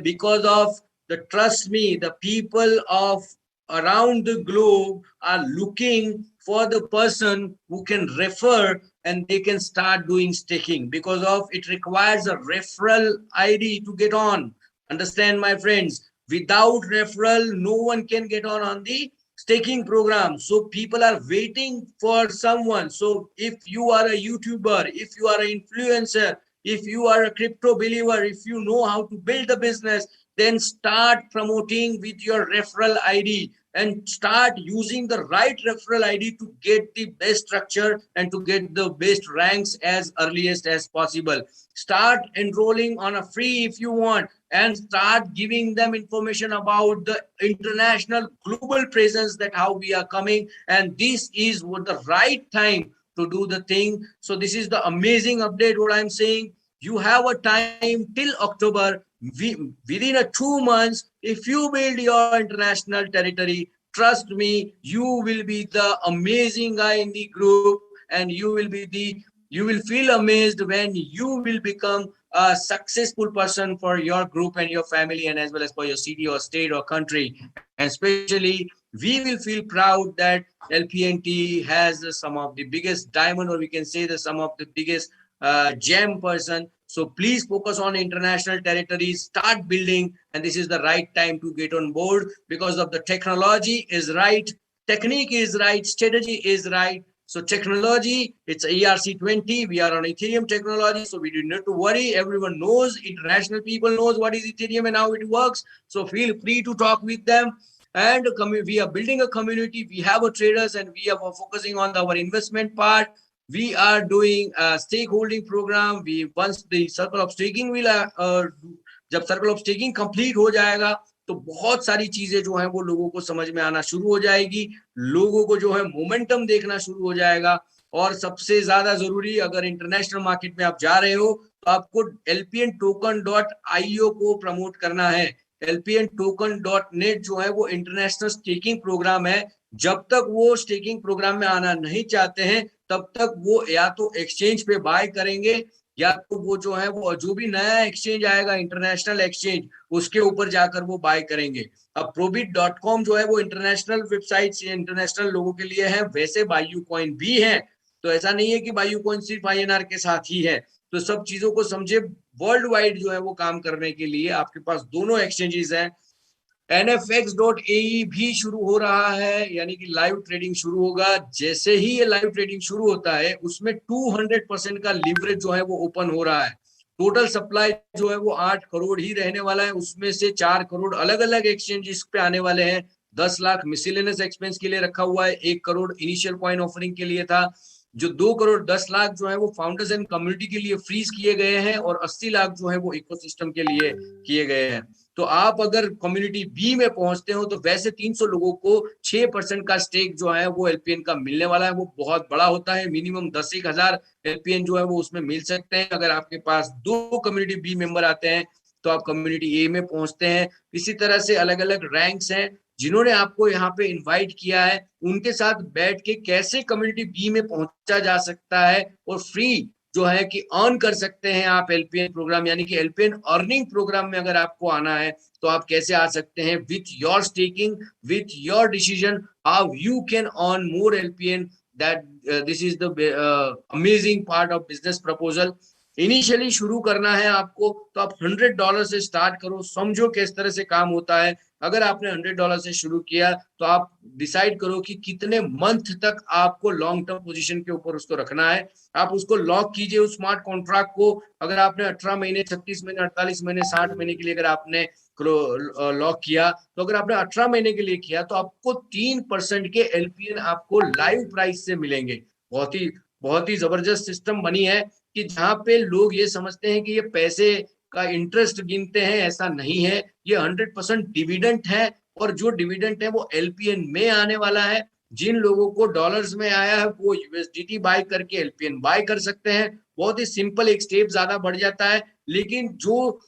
Because of the, trust me, the people of around the globe are looking for the person who can refer and they can start doing staking, because of it requires a referral ID to get on. Understand, my friends, without referral no one can get on the staking program. So people are waiting for someone. So if you are a YouTuber, if you are an influencer, if you are a crypto believer, if you know how to build a business, then start promoting with your referral ID and start using the right referral ID to get the best structure and to get the best ranks as earliest as possible. Start enrolling on a free if you want, and start giving them information about the international global presence, that how we are coming, and this is what the right time to do the thing. So this is the amazing update what I'm saying. You have a time till October. Within a 2 months, if you build your international territory, trust me, you will be the amazing guy in the group, and you will feel amazed when you will become a successful person for your group and your family, and as well as for your city or state or country. And especially we will feel proud that LPNT has some of the biggest diamond, or we can say the some of the biggest gem person. So please focus on international territories, start building, and this is the right time to get on board, because of the technology is right, technique is right, strategy is right. So technology, it's ERC20. We are on Ethereum technology, so we do not to worry. Everyone knows, international people knows what is Ethereum and how it works. So feel free to talk with them. And we are building a community. We have a traders, and we are focusing on our investment part. We are doing a stakeholding program. We once the circle of staking will जब circle of staking complete हो जाएगा तो बहुत सारी चीजें जो है वो लोगों को समझ में आना शुरू हो जाएगी, लोगों को जो है मोमेंटम देखना शुरू हो जाएगा। और सबसे ज्यादा जरूरी, अगर इंटरनेशनल मार्केट में आप जा रहे हो तो आपको lpntoken.io को प्रमोट करना है। lpntoken.net जो है वो इंटरनेशनल स्टेकिंग प्रोग्राम है। जब तक वो स्टेकिंग प्रोग्राम में आना नहीं चाहते हैं तब तक वो या तो एक्सचेंज पे बाय करेंगे, या तो वो जो है वो जो भी नया एक्सचेंज आएगा इंटरनेशनल एक्सचेंज उसके ऊपर जाकर वो बाय करेंगे। अब probit.com जो है वो इंटरनेशनल वेबसाइट इंटरनेशनल लोगों के लिए है, वैसे बायू कॉइन भी है। तो ऐसा नहीं है कि बायू कॉइन सिर्फ INR के साथ ही है। तो सब चीजों को समझे, वर्ल्ड वाइड जो है वो काम करने के लिए आपके पास दोनों एक्सचेंजेस हैं। NFX.AE भी शुरू हो रहा है, यानी कि लाइव ट्रेडिंग शुरू होगा। जैसे ही ये लाइव ट्रेडिंग शुरू होता है उसमें 200% का लिवरेज जो है वो ओपन हो रहा है। टोटल सप्लाई जो है वो 8 करोड़ ही रहने वाला है, उसमें से 4 करोड़ अलग अलग एक्सचेंजेस पे आने वाले हैं। 10 लाख मिसलेनियस एक्सपेंस के लिए रखा हुआ है, 1 करोड़ इनिशियल कॉइन ऑफरिंग के लिए था। जो 2 करोड़ 10 लाख जो है वो फाउंडर्स एंड कम्युनिटी के लिए फ्रीज किए गए हैं, और 80 लाख जो है वो इकोसिस्टम के लिए किए गए हैं। तो आप अगर कम्युनिटी बी में पहुंचते हो तो वैसे 300 लोगों को 6% का स्टेक जो है वो एलपीएन का मिलने वाला है। वो बहुत बड़ा होता है, मिनिमम 10,000 एलपीएन जो है वो उसमें मिल सकते हैं। अगर आपके पास 2 कम्युनिटी बी मेंबर आते हैं तो आप कम्युनिटी ए में पहुंचते हैं। इसी तरह से अलग अलग रैंक्स हैं। जिन्होंने आपको यहाँ पे इनवाइट किया है उनके साथ बैठ के कैसे कम्युनिटी बी में पहुंचा जा सकता है और फ्री जो है कि अर्न कर सकते हैं आप एलपीएन प्रोग्राम, यानी कि एलपीएन अर्निंग प्रोग्राम में अगर आपको आना है तो आप कैसे आ सकते हैं with your staking, with your decision, how you can earn more LPN. That this is the amazing part of business proposal. Initially शुरू करना है आपको तो आप $100 से स्टार्ट करो, समझो किस तरह से काम होता है। अगर आपने $100 से शुरू किया तो आप डिसाइड करो कि कितने मंथ तक आपको लॉन्ग टर्म पोजीशन के ऊपर उसको रखना है। आप उसको लॉक कीजिए उस स्मार्ट कॉन्ट्रैक्ट को। अगर आपने 18 महीने, 36 महीने, 48 महीने, 60 महीने के लिए अगर आपने लॉक किया, तो अगर आपने 18 महीने के लिए किया तो आपको 3% के एलपीएन आपको लाइव प्राइस से मिलेंगे। बहुत ही जबरदस्त सिस्टम बनी है। कि जहाँ पे लोग ये समझते हैं कि ये पैसे का इंटरेस्ट गिनते हैं, ऐसा नहीं है। ये 100% डिविडेंड है, और जो डिविडेंड है वो एलपीएन में आने वाला है। जिन लोगों को डॉलर्स में आया है वो यूएसडीटी बाय करके एलपीएन बाय कर सकते हैं। बहुत ही सिंपल, एक स्टेप ज्यादा बढ़ जाता है। लेकिन जो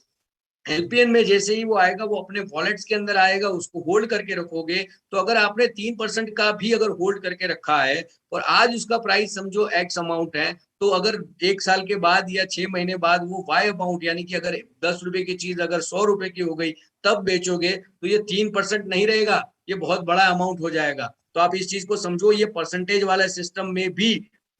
एलपीएन में जैसे ही वो आएगा, वो अपने वॉलेट्स के अंदर आएगा, उसको होल्ड करके रखोगे। तो अगर आपने 3% का भी अगर होल्ड करके रखा है और आज उसका प्राइस समझो एक्स अमाउंट है, तो अगर 1 साल के बाद या 6 महीने बाद वो वाई अमाउंट, यानी कि अगर 10 रुपए की चीज अगर 100 रुपए की हो गई तब बेचोगे, तो ये 3% नहीं रहेगा, ये बहुत बड़ा अमाउंट हो जाएगा। तो आप इस चीज को समझो, ये परसेंटेज वाला सिस्टम में भी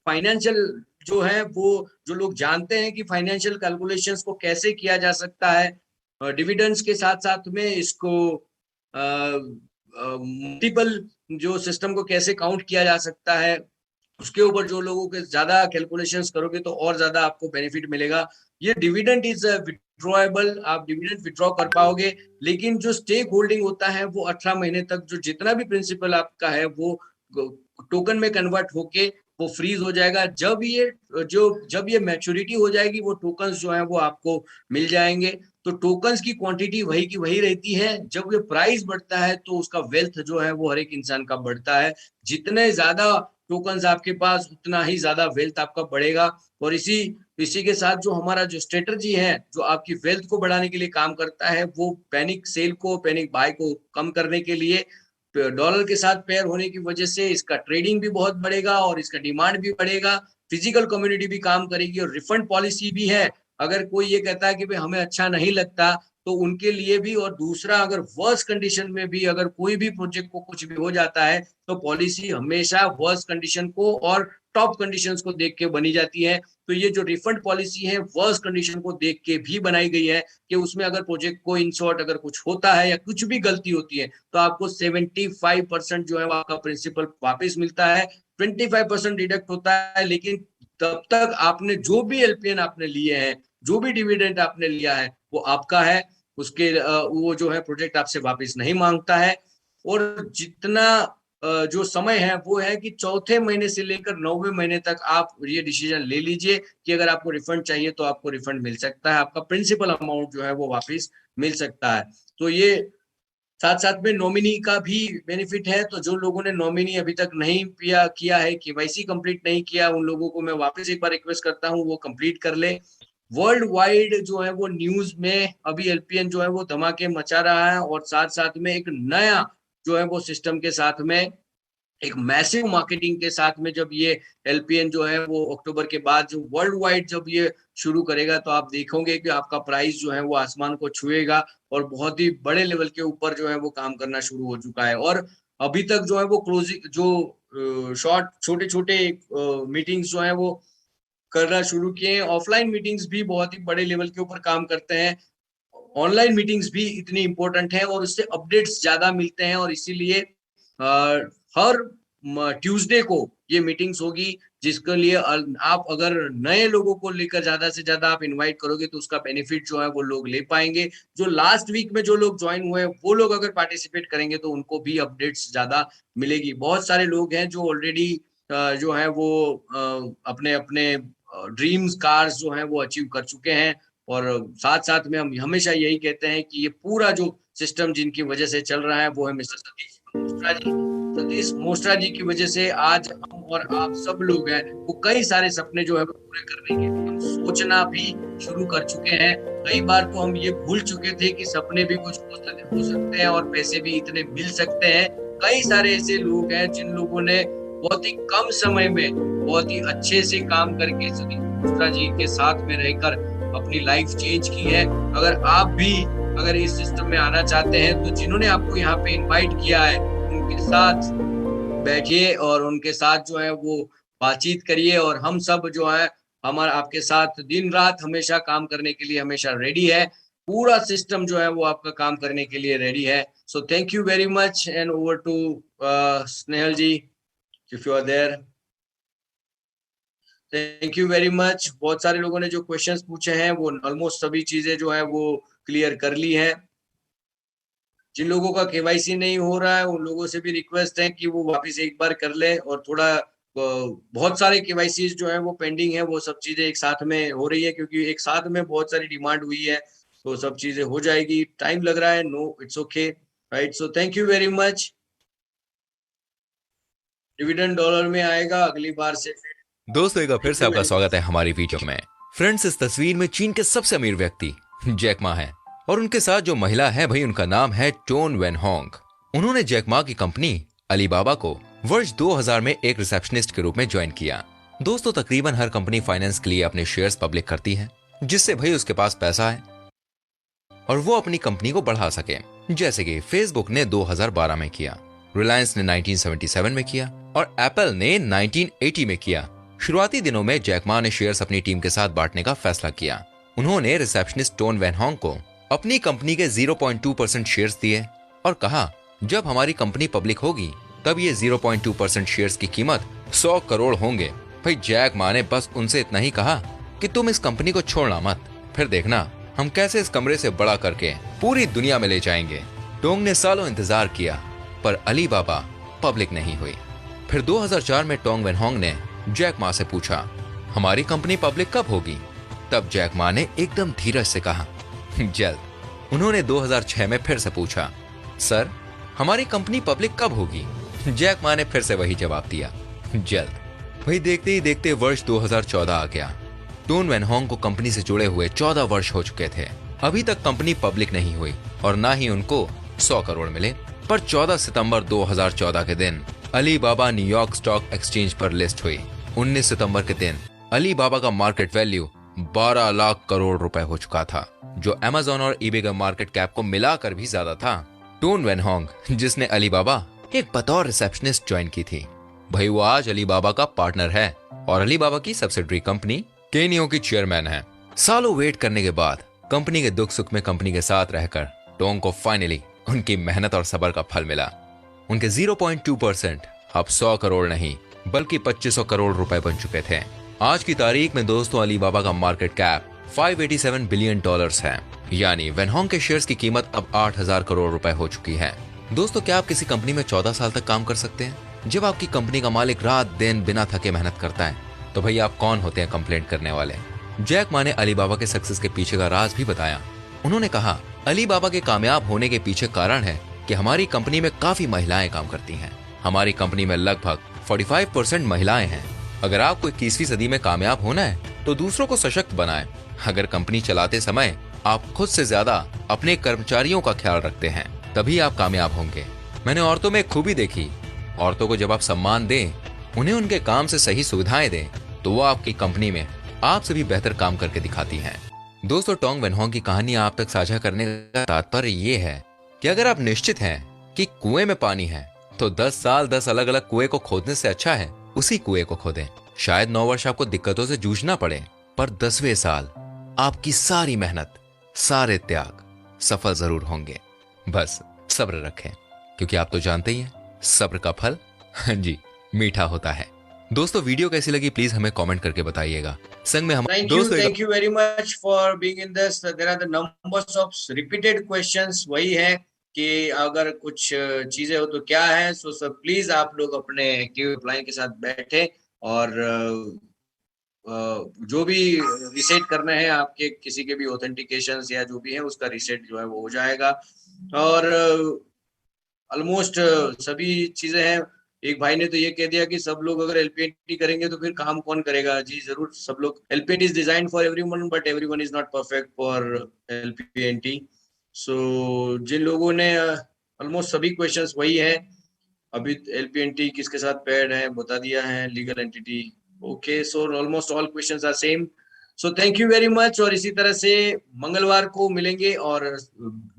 फाइनेंशियल जो है वो, जो लोग जानते हैं कि फाइनेंशियल कैलकुलेशंस को कैसे किया जा सकता है, डिविडेंड्स के साथ साथ में इसको मल्टीपल जो सिस्टम को कैसे काउंट किया जा सकता है, उसके ऊपर जो लोगों के ज्यादा कैलकुलेशंस करोगे तो और ज्यादा आपको बेनिफिट मिलेगा। ये डिविडेंड इज विड्रॉएबल, आप डिविडेंड विड्रॉ कर पाओगे। लेकिन जो स्टेक होल्डिंग होता है वो 18 महीने तक, जो जितना भी प्रिंसिपल आपका है वो टोकन में कन्वर्ट होके वो फ्रीज हो जाएगा। जब ये मैच्योरिटी हो जाएगी, वो टोकन्स जो है वो आपको मिल जाएंगे। तो टोकन्स की क्वांटिटी वही की वही रहती है। जब ये प्राइस बढ़ता है तो उसका वेल्थ जो है वो हर एक इंसान का बढ़ता है। जितने ज्यादा टोकन्स आपके पास, उतना ही ज्यादा वेल्थ आपका बढ़ेगा। और इसी इसी के साथ जो हमारा जो स्ट्रेटजी है, जो आपकी वेल्थ को बढ़ाने के लिए काम करता है, वो पैनिक सेल को, पैनिक बाय को कम करने के लिए, डॉलर के साथ पेयर होने की वजह से इसका ट्रेडिंग भी बहुत बढ़ेगा और इसका डिमांड भी बढ़ेगा। फिजिकल कम्युनिटी भी काम करेगी और रिफंड पॉलिसी भी है। अगर कोई ये कहता है कि भाई हमें अच्छा नहीं लगता, तो उनके लिए भी। और दूसरा, अगर वर्स्ट कंडीशन में भी अगर कोई भी प्रोजेक्ट को कुछ भी हो जाता है, तो पॉलिसी हमेशा वर्स्ट कंडीशन को और टॉप कंडीशंस को देख के बनी जाती है। तो ये जो रिफंड पॉलिसी है, वर्स्ट कंडीशन को देख के भी बनाई गई है, कि उसमें अगर प्रोजेक्ट को इन शॉर्ट अगर कुछ होता है या कुछ भी गलती होती है, तो आपको 75% जो है वो आपका प्रिंसिपल वापस मिलता है। 25% डिडक्ट होता है, लेकिन तब तक आपने जो भी एलपीएन आपने लिए हैं, जो भी डिविडेंड आपने लिया है, वो आपका है। उसके वो जो है प्रोजेक्ट आपसे वापस नहीं मांगता है। और जितना जो समय है वो है कि चौथे महीने से लेकर 9वें महीने तक आप ये डिसीजन ले लीजिए कि अगर आपको रिफंड चाहिए तो आपको रिफंड मिल सकता है, आपका प्रिंसिपल अमाउंट जो है वो वापस मिल सकता है। तो ये साथ साथ में नॉमिनी का भी बेनिफिट है। तो जो लोगों ने नॉमिनी अभी तक नहीं किया है, केवाईसी कंप्लीट नहीं किया, उन लोगों को मैं वापस एक बार रिक्वेस्ट करता हूँ वो कंप्लीट कर ले। वर्ल्ड वाइड जो है वो न्यूज में अभी एलपीएन जो है वो धमाके मचा रहा है, और साथ साथ में एक नया जो है वो सिस्टम के साथ में, एक मैसिव मार्केटिंग के साथ में, जब ये एलपीएन जो है वो अक्टूबर के बाद जो वर्ल्ड वाइड जब ये शुरू करेगा, तो आप देखोगे कि आपका प्राइस जो है वो आसमान को छुएगा और बहुत ही बड़े लेवल के ऊपर जो है वो काम करना शुरू हो चुका है। और अभी तक जो है वो क्लोजिंग जो शॉर्ट छोटे छोटे मीटिंग्स जो है वो करना शुरू किए हैं। ऑफलाइन मीटिंग्स भी बहुत ही बड़े लेवल के ऊपर काम करते हैं। ऑनलाइन मीटिंग्स भी इतनी इंपॉर्टेंट है और उससे अपडेट्स ज्यादा मिलते हैं। और इसीलिए हर ट्यूसडे को ये मीटिंग्स होगी, जिसके लिए आप अगर नए लोगों को लेकर ज्यादा से ज्यादा आप इनवाइट करोगे, तो उसका बेनिफिट जो है वो लोग ले पाएंगे। जो लास्ट वीक में जो लोग ज्वाइन हुए वो लोग अगर पार्टिसिपेट करेंगे, तो उनको भी अपडेट्स ज्यादा मिलेगी। बहुत सारे लोग हैं जो ऑलरेडी जो है वो अपने अपने ड्रीम्स कार्स जो है वो अचीव कर चुके हैं। और साथ साथ में हम हमेशा यही कहते हैं कि ये पूरा जो सिस्टम जिनकी वजह से चल रहा है वो है मिस्टर सतीश मोस्ट्रा जी। सतीश मोस्ट्रा जी की वजह से आज हम और आप सब लोग हैं वो कई सारे सपने जो है वो पूरे करने के लिए हम सोचना भी शुरू कर चुके हैं। कई बार तो हम ये भूल चुके थे कि सपने भी कुछ हो सकते हैं और पैसे भी इतने मिल सकते हैं। कई सारे ऐसे लोग हैं जिन लोगों ने बहुत ही कम समय में बहुत ही अच्छे से काम करके सतीश मोस्ट्रा जी के साथ में रहकर अपनी लाइफ चेंज की है। अगर आप भी अगर इस सिस्टम में आना चाहते हैं, तो जिन्होंने आपको यहाँ पे इनवाइट किया है उनके साथ बैठिए और उनके साथ जो है वो बातचीत करिए। और हम सब जो है हमारा आपके साथ दिन रात हमेशा काम करने के लिए हमेशा रेडी है। पूरा सिस्टम जो है वो आपका काम करने के लिए रेडी है। So thank you very much and over to Snehal ji, if you are there. Thank you very much. बहुत सारे लोगों ने जो क्वेश्चंस पूछे हैं वो ऑलमोस्ट सभी चीजें जो है वो क्लियर कर ली है। जिन लोगों का केवाईसी नहीं हो रहा है उन लोगों से भी रिक्वेस्ट है कि वो वापस एक बार कर ले और थोड़ा बहुत सारे केवाईसी जो है वो पेंडिंग है, वो सब चीजें एक साथ में हो रही है, क्योंकि एक साथ में बहुत सारी डिमांड हुई है, तो सब चीजें हो जाएगी। टाइम लग रहा है, no it's okay, right. So thank you very much. Dividend dollar में आएगा अगली बार से। दोस्तों, एक बार फिर थैंक से यू आपका वेरी स्वागत मच। है हमारी वीडियो में। फ्रेंड्स, इस तस्वीर में चीन के सबसे अमीर व्यक्ति जैक मा है और उनके साथ जो महिला है भाई, उनका नाम है टोन वेन होंग। उन्होंने जैक मा की कंपनी अलीबाबा को वर्ष 2000 में एक रिसेप्शनिस्ट के रूप में ज्वाइन किया। दोस्तों, तकरीबन हर कंपनी फाइनेंस के लिए अपने शेयर्स पब्लिक करती है, जिससे भाई उसके पास पैसा है और वो अपनी कंपनी को बढ़ा सके। जैसे कि फेसबुक ने 2012 में किया, रिलायंस ने 1977 में किया और एप्पल ने 1980 में किया। शुरुआती दिनों में जैक मा ने शेयर्स अपनी टीम के साथ बांटने का फैसला किया। उन्होंने रिसेप्शनिस्ट टोन वेन होंग को अपनी कंपनी के 0.2% शेयर्स दिए और कहा, जब हमारी कंपनी पब्लिक होगी तब ये 0.2% शेयर्स की कीमत 100 करोड़ होंगे। भाई जैक मा ने बस उनसे इतना ही कहा कि तुम इस कंपनी को छोड़ना मत, फिर देखना हम कैसे इस कमरे से बड़ा करके पूरी दुनिया में ले जाएंगे। टोंग ने सालों इंतजार किया पर अलीबाबा पब्लिक नहीं हुई। फिर 2004 में टोंग वेन होंग ने जैक मा से पूछा, हमारी कंपनी पब्लिक कब होगी? तब जैक मा ने एकदम धीरज से कहा, जल्द। उन्होंने 2006 में फिर से पूछा, सर हमारी कंपनी पब्लिक कब होगी? जैक मा ने फिर से वही जवाब दिया, जल्द। वही देखते ही देखते वर्ष 2014 आ गया। टोन वेन होंग को कंपनी से जुड़े हुए 14 वर्ष हो चुके थे। अभी तक कंपनी पब्लिक नहीं हुई और ना ही उनको 100 करोड़ मिले। पर 14 सितंबर 2014 के दिन अलीबाबा न्यूयॉर्क स्टॉक एक्सचेंज पर लिस्ट हुई। 19 सितंबर के दिन अलीबाबा का मार्केट वैल्यू 12 लाख करोड़ रुपए हो चुका था, जो अमेज़न और ईबे का मार्केट कैप को मिलाकर भी ज्यादा था। टोन वेन होंग, जिसने अलीबाबा एक बतौर रिसेप्शनिस्ट ज्वाइन की थी, भाई वो आज अलीबाबा का पार्टनर है और अलीबाबा की सब्सिडरी कंपनी केनियो की चेयरमैन है। सालों वेट करने के बाद कंपनी के दुख सुख में कंपनी के साथ रहकर टोंग को फाइनली उनकी मेहनत और सब्र का फल मिला। उनके 0.2% अब 100 करोड़ नहीं बल्कि 2500 करोड़ रुपए बन चुके थे। आज की तारीख में दोस्तों अलीबाबा का मार्केट कैप 587 बिलियन डॉलर्स है, यानी वेन होंग के शेयर्स की कीमत अब 8000 करोड़ रुपए हो चुकी है। दोस्तों, क्या आप किसी कंपनी में 14 साल तक काम कर सकते हैं? जब आपकी कंपनी का मालिक रात दिन बिना थके मेहनत करता है तो भैया आप कौन होते हैं कंप्लेंट करने वाले? जैक मा ने अलीबाबा के सक्सेस के पीछे का राज भी बताया। उन्होंने कहा, अलीबाबा के कामयाब होने के पीछे कारण है कि हमारी कंपनी में काफी महिलाएं काम करती हैं। हमारी कंपनी में लगभग 45% महिलाएं हैं। अगर आपको 21वीं सदी में कामयाब होना है तो दूसरों को सशक्त बनाएं। अगर कंपनी चलाते समय आप खुद से ज्यादा अपने कर्मचारियों का ख्याल रखते हैं तभी आप कामयाब होंगे। मैंने औरतों में खूबी देखी, औरतों को जब आप सम्मान दें, उन्हें उनके काम से सही सुविधाएं दें, तो वो आपकी कंपनी में आपसे भी बेहतर काम करके दिखाती हैं। दोस्तों, टोंग वेन होंग की कहानी आप तक साझा करने का तात्पर्य ये है कि अगर आप निश्चित हैं कि कुएं में पानी है तो 10 साल 10 अलग अलग कुएं को खोदने से अच्छा है उसी कुएं को खोदें। शायद 9 वर्ष आपको दिक्कतों से जूझना पड़े, पर 10वें साल आपकी सारी मेहनत, सारे त्याग सफल जरूर होंगे। बस सब्र रखें, क्योंकि आप तो जानते ही हैं सब्र का फल जी मीठा होता है। दोस्तों, वीडियो कैसी लगी प्लीज हमें कमेंट करके बताइएगा। संग में हम thank you very much for being in this. There are the numbers of repeated questions. वही है कि अगर कुछ चीजें हो तो क्या है, सो सब प्लीज आप लोग अपने एक्टिव अप्लाई के साथ बैठे और जो भी रिसेट करना है आपके किसी के भी ऑथेंटिकेशंस या जो भी है उसका रिसेट जो है वो हो जाएगा। और ऑलमोस्ट सभी चीजें हैं। एक भाई ने तो ये कह दिया कि सब लोग अगर एलपीएनटी करेंगे तो फिर काम कौन करेगा? जी जरूर, सब लोग। LPNT is design for everyone but everyone is not perfect for LPNT. So जिन लोगों ने ऑलमोस्ट सभी क्वेश्चंस वही है। अभी एलपीएनटी किसके साथ पेड है बता दिया है, legal entity okay. So almost all questions are same. So thank you very much. और इसी तरह से मंगलवार को मिलेंगे और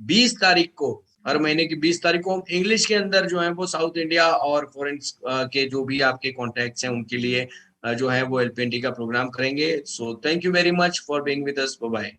20 तारीख को, हर महीने की 20 तारीख को हम इंग्लिश के अंदर जो है वो साउथ इंडिया और फॉरेन के जो भी आपके कॉन्टैक्ट्स हैं उनके लिए जो है वो एलपीएनटी का प्रोग्राम करेंगे। So thank you very much for being with us. Bye bye.